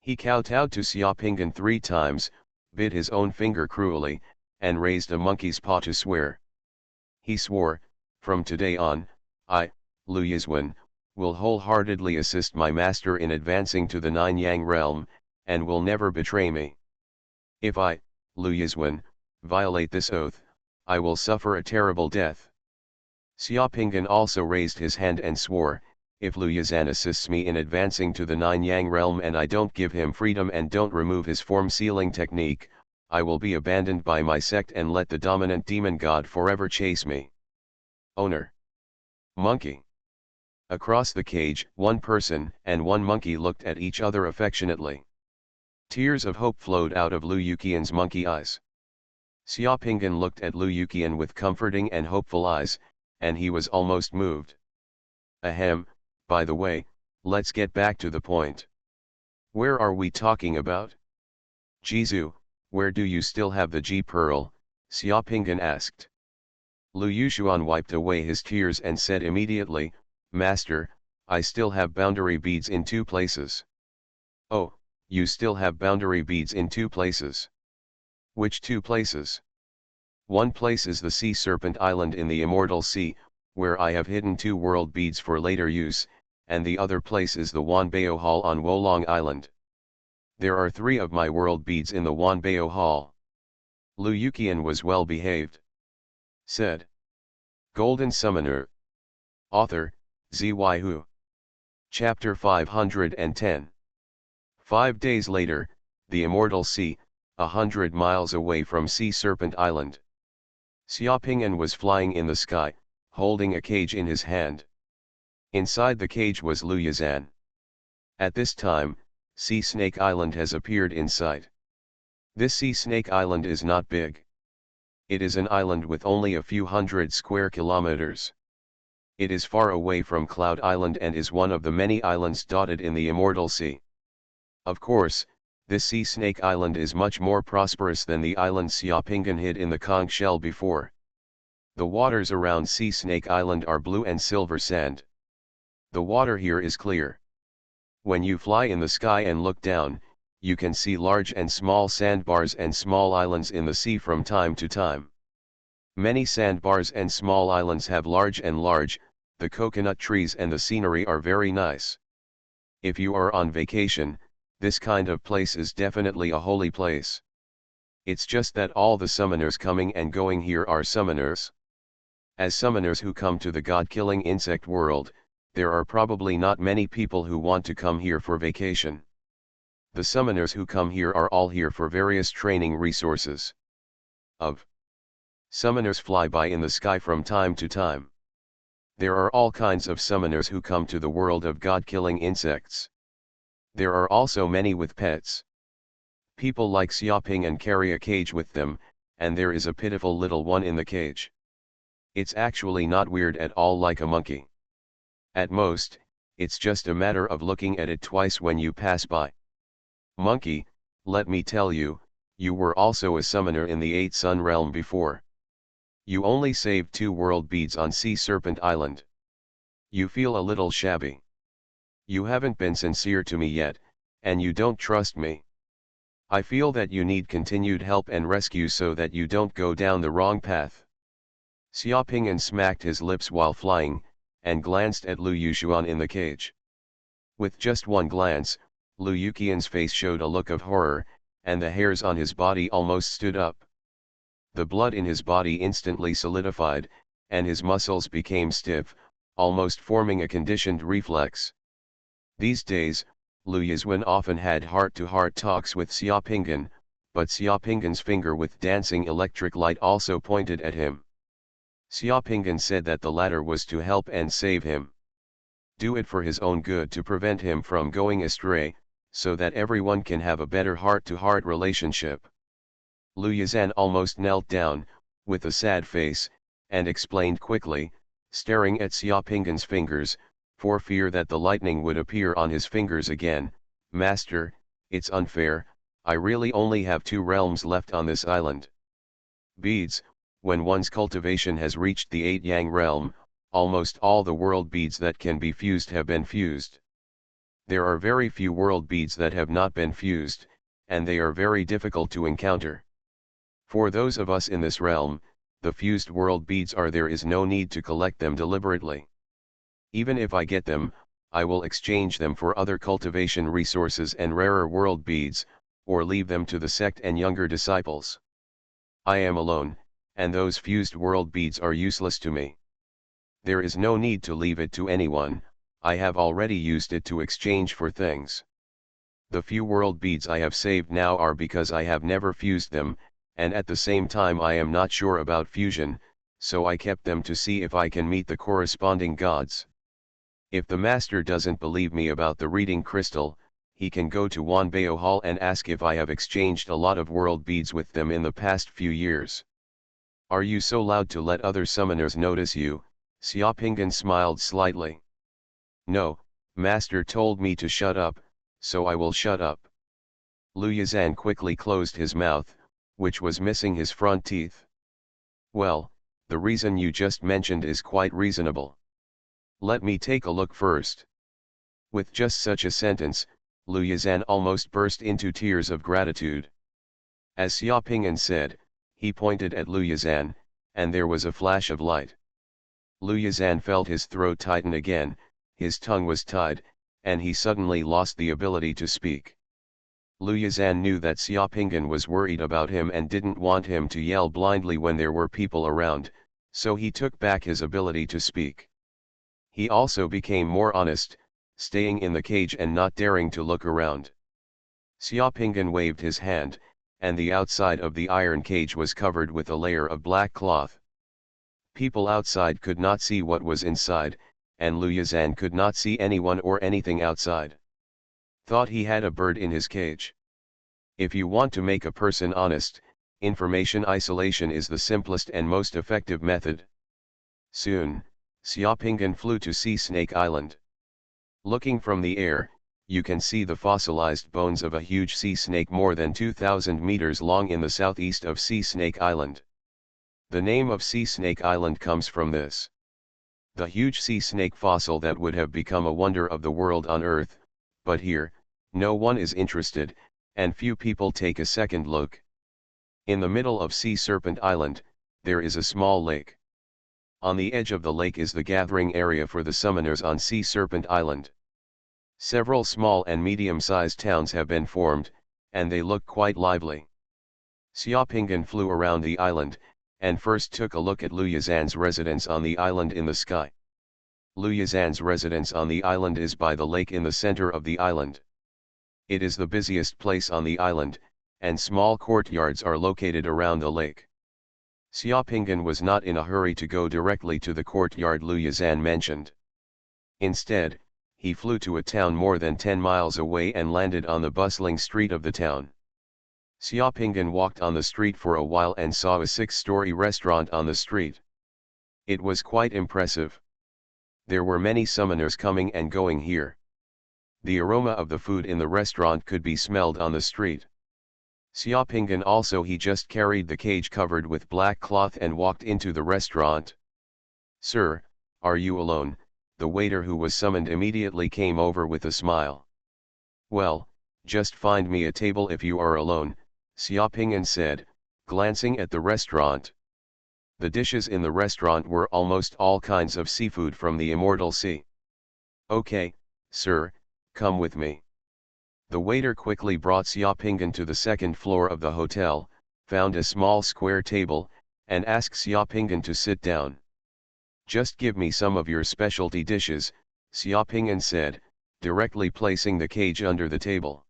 He kowtowed to Xiaopingyan 3 times, bit his own finger cruelly, and raised a monkey's paw to swear. He swore, from today on, I, Lu Yizhuan, will wholeheartedly assist my master in advancing to the 9 Yang realm, and will never betray me. If I, Lu Yizhuan, violate this oath, I will suffer a terrible death. Xiaopingyan also raised his hand and swore, if Lu Yizhan assists me in advancing to the 9 Yang realm and I don't give him freedom and don't remove his form sealing technique, I will be abandoned by my sect and let the dominant demon god forever chase me. Owner. Monkey. Across the cage, one person and one monkey looked at each other affectionately. Tears of hope flowed out of Lu Yuqian's monkey eyes. Xiaopingyan looked at Lu Yuqian with comforting and hopeful eyes, and he was almost moved. Ahem, by the way, let's get back to the point. Where are we talking about? Jizu, where do you still have the G pearl? Xiaopingyan asked. Lu Yushuan wiped away his tears and said immediately, Master, I still have boundary beads in 2 places. Oh, you still have boundary beads in 2 places. Which 2 places? One place is the Sea Serpent Island in the Immortal Sea, where I have hidden 2 world beads for later use, and the other place is the Wanbao Hall on Wolong Island. There are 3 of my world beads in the Wanbao Hall. Lu Yuqian was well behaved. Said. Golden Summoner. Author, Xuanhuan. Chapter 510. 5 days later, the Immortal Sea, 100 miles away from Sea Serpent Island. Xiaoping'an was flying in the sky, holding a cage in his hand. Inside the cage was Lu Yizhan. At this time, Sea Snake Island has appeared in sight. This Sea Snake Island is not big. It is an island with only a few hundred square kilometers. It is far away from Cloud Island and is one of the many islands dotted in the Immortal Sea. Of course, this Sea Snake Island is much more prosperous than the island Xiaoping'an hid in the conch shell before. The waters around Sea Snake Island are blue and silver sand. The water here is clear. When you fly in the sky and look down, you can see large and small sandbars and small islands in the sea from time to time. Many sandbars and small islands have large, the coconut trees and the scenery are very nice. If you are on vacation, this kind of place is definitely a holy place. It's just that all the summoners coming and going here are summoners. As summoners who come to the god-killing insect world, there are probably not many people who want to come here for vacation. The summoners who come here are all here for various training resources. Summoners fly by in the sky from time to time. There are all kinds of summoners who come to the world of god-killing insects. There are also many with pets. People like Xiaoping'an carry a cage with them, and there is a pitiful little one in the cage. It's actually not weird at all like a monkey. At most, it's just a matter of looking at it twice when you pass by. Monkey, let me tell you, you were also a summoner in the 8 Sun realm before. You only saved 2 world beads on Sea Serpent Island. You feel a little shabby. You haven't been sincere to me yet, and you don't trust me. I feel that you need continued help and rescue so that you don't go down the wrong path. Xiaoping'an smacked his lips while flying, and glanced at Lu Yuxian in the cage. With just one glance, Lu Yuqian's face showed a look of horror, and the hairs on his body almost stood up. The blood in his body instantly solidified, and his muscles became stiff, almost forming a conditioned reflex. These days, Lu Yizhan often had heart-to-heart talks with Xiaoping'an, but Xiaoping'an's finger with dancing electric light also pointed at him. Xiaoping'an said that the latter was to help and save him. Do it for his own good to prevent him from going astray, so that everyone can have a better heart-to-heart relationship. Lu Yizhan almost knelt down, with a sad face, and explained quickly, staring at Xiaoping'an's fingers, for fear that the lightning would appear on his fingers again. Master, it's unfair, I really only have 2 realms left on this island. Beads, when one's cultivation has reached the 8 Yang realm, almost all the world beads that can be fused have been fused. There are very few world beads that have not been fused, and they are very difficult to encounter. For those of us in this realm, the fused world beads there is no need to collect them deliberately. Even if I get them, I will exchange them for other cultivation resources and rarer world beads, or leave them to the sect and younger disciples. I am alone, and those fused world beads are useless to me. There is no need to leave it to anyone, I have already used it to exchange for things. The few world beads I have saved now are because I have never fused them, and at the same time I am not sure about fusion, so I kept them to see if I can meet the corresponding gods. If the master doesn't believe me about the reading crystal, he can go to Wanbao Hall and ask if I have exchanged a lot of world beads with them in the past few years. Are you so loud to let other summoners notice you? Xiaoping'an smiled slightly. No, master told me to shut up, so I will shut up. Lu Yizhan quickly closed his mouth, which was missing his front teeth. Well, the reason you just mentioned is quite reasonable. Let me take a look first. With just such a sentence, Lu Yizhan almost burst into tears of gratitude. As Xiaoping'an said, he pointed at Lu Yizhan, and there was a flash of light. Lu Yizhan felt his throat tighten again, his tongue was tied, and he suddenly lost the ability to speak. Lu Yizhan knew that Xiaopinggan was worried about him and didn't want him to yell blindly when there were people around, so he took back his ability to speak. He also became more honest, staying in the cage and not daring to look around. Xiaopinggan waved his hand, and the outside of the iron cage was covered with a layer of black cloth. People outside could not see what was inside, and Lu Yizhan could not see anyone or anything outside. Thought he had a bird in his cage. If you want to make a person honest, information isolation is the simplest and most effective method. Soon, Xiaopinggan flew to Sea Snake Island. Looking from the air, you can see the fossilized bones of a huge sea snake more than 2,000 meters long in the southeast of Sea Snake Island. The name of Sea Snake Island comes from this. The huge sea snake fossil that would have become a wonder of the world on Earth, but here, no one is interested, and few people take a second look. In the middle of Sea Serpent Island, there is a small lake. On the edge of the lake is the gathering area for the summoners on Sea Serpent Island. Several small and medium-sized towns have been formed, and they look quite lively. Xiaopinggan flew around the island, and first took a look at Lu Yizhan's residence on the island in the sky. Lu Yizhan's residence on the island is by the lake in the center of the island. It is the busiest place on the island, and small courtyards are located around the lake. Xiaopinggan was not in a hurry to go directly to the courtyard Lu Yizhan mentioned. Instead, he flew to a town more than 10 miles away and landed on the bustling street of the town. Xiaopinggan walked on the street for a while and saw a 6-story restaurant on the street. It was quite impressive. There were many summoners coming and going here. The aroma of the food in the restaurant could be smelled on the street. Xiaopinggan also he just carried the cage covered with black cloth and walked into the restaurant. "Sir, are you alone?" The waiter who was summoned immediately came over with a smile. "Well, just find me a table if you are alone," Xiaopinggan said, glancing at the restaurant. The dishes in the restaurant were almost all kinds of seafood from the immortal sea. "Okay, sir, come with me." The waiter quickly brought Xiaopinggan to the second floor of the hotel, found a small square table, and asked Xiaopinggan to sit down. "Just give me some of your specialty dishes," Xiaopinggan said, directly placing the cage under the table.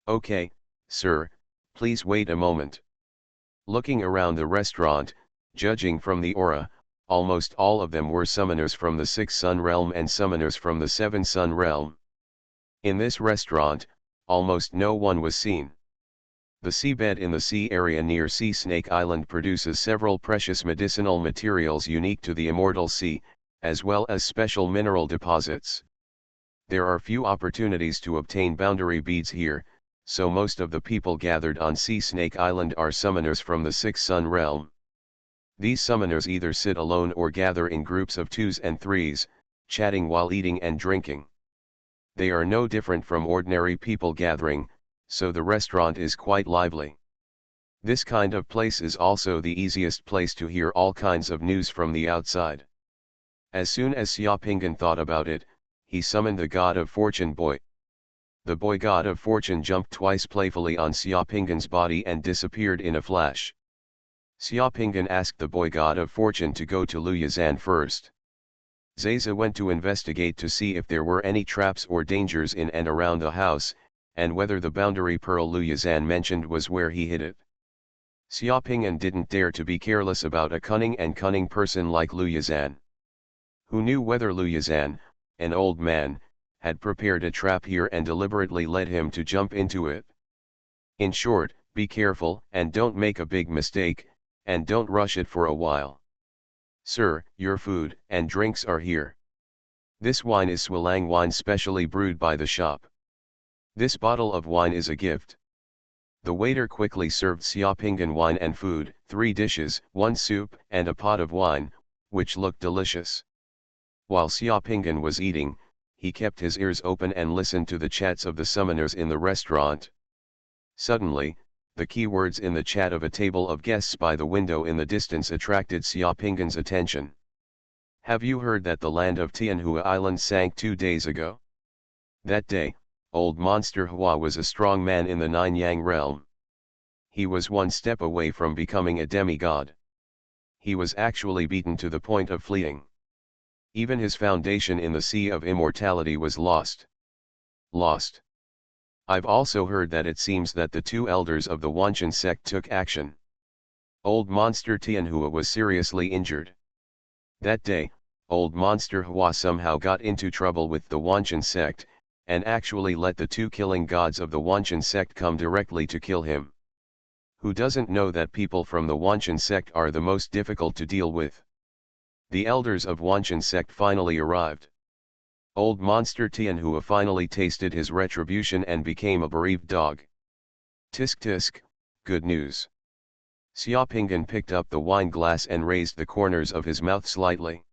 "Okay, sir, please wait a moment." Looking around the restaurant, judging from the aura, almost all of them were summoners from the 6th Sun Realm and summoners from the 7th Sun Realm. In this restaurant, almost no one was seen. The seabed in the sea area near Sea Snake Island produces several precious medicinal materials unique to the immortal sea, as well as special mineral deposits. There are few opportunities to obtain boundary beads here, so most of the people gathered on Sea Snake Island are summoners from the 6th Sun Realm. These summoners either sit alone or gather in groups of 2s and 3s, chatting while eating and drinking. They are no different from ordinary people gathering, so the restaurant is quite lively. This kind of place is also the easiest place to hear all kinds of news from the outside. As soon as Xiaopinggan thought about it, he summoned the God of Fortune boy. The boy God of Fortune jumped twice playfully on Xiaopinggan's body and disappeared in a flash. Xiaopinggan asked the boy God of Fortune to go to Lu Yizhan first. Zaza went to investigate to see if there were any traps or dangers in and around the house, and whether the boundary pearl Lu Yizhan mentioned was where he hid it. Xiaopinggan didn't dare to be careless about a cunning person like Lu Yizhan. Who knew whether Lu Yizhan, an old man, had prepared a trap here and deliberately led him to jump into it. In short, be careful and don't make a big mistake, and don't rush it for a while. "Sir, your food and drinks are here. This wine is Xuanhuan wine specially brewed by the shop. This bottle of wine is a gift." The waiter quickly served Xiaopinggan wine and food, 3 dishes, 1 soup, and a pot of wine, which looked delicious. While Xiaopinggan was eating, he kept his ears open and listened to the chats of the summoners in the restaurant. Suddenly, the keywords in the chat of a table of guests by the window in the distance attracted Xiaopinggan's attention. "Have you heard that the land of Tianhua Island sank 2 days ago? That day, Old Monster Hua was a strong man in the Nine Yang realm. He was one step away from becoming a demigod. He was actually beaten to the point of fleeing. Even his foundation in the Sea of Immortality was lost. Lost. I've also heard that it seems that the two elders of the Wanchen sect took action. Old Monster Tianhua was seriously injured. That day, Old Monster Hua somehow got into trouble with the Wanchen sect, and actually let the two killing gods of the Wanchen sect come directly to kill him. Who doesn't know that people from the Wanchen sect are the most difficult to deal with? The elders of Wanchen sect finally arrived. Old Monster Tianhua finally tasted his retribution and became a bereaved dog. Tisk tisk, good news. Xiaopingan picked up the wine glass and raised the corners of his mouth slightly.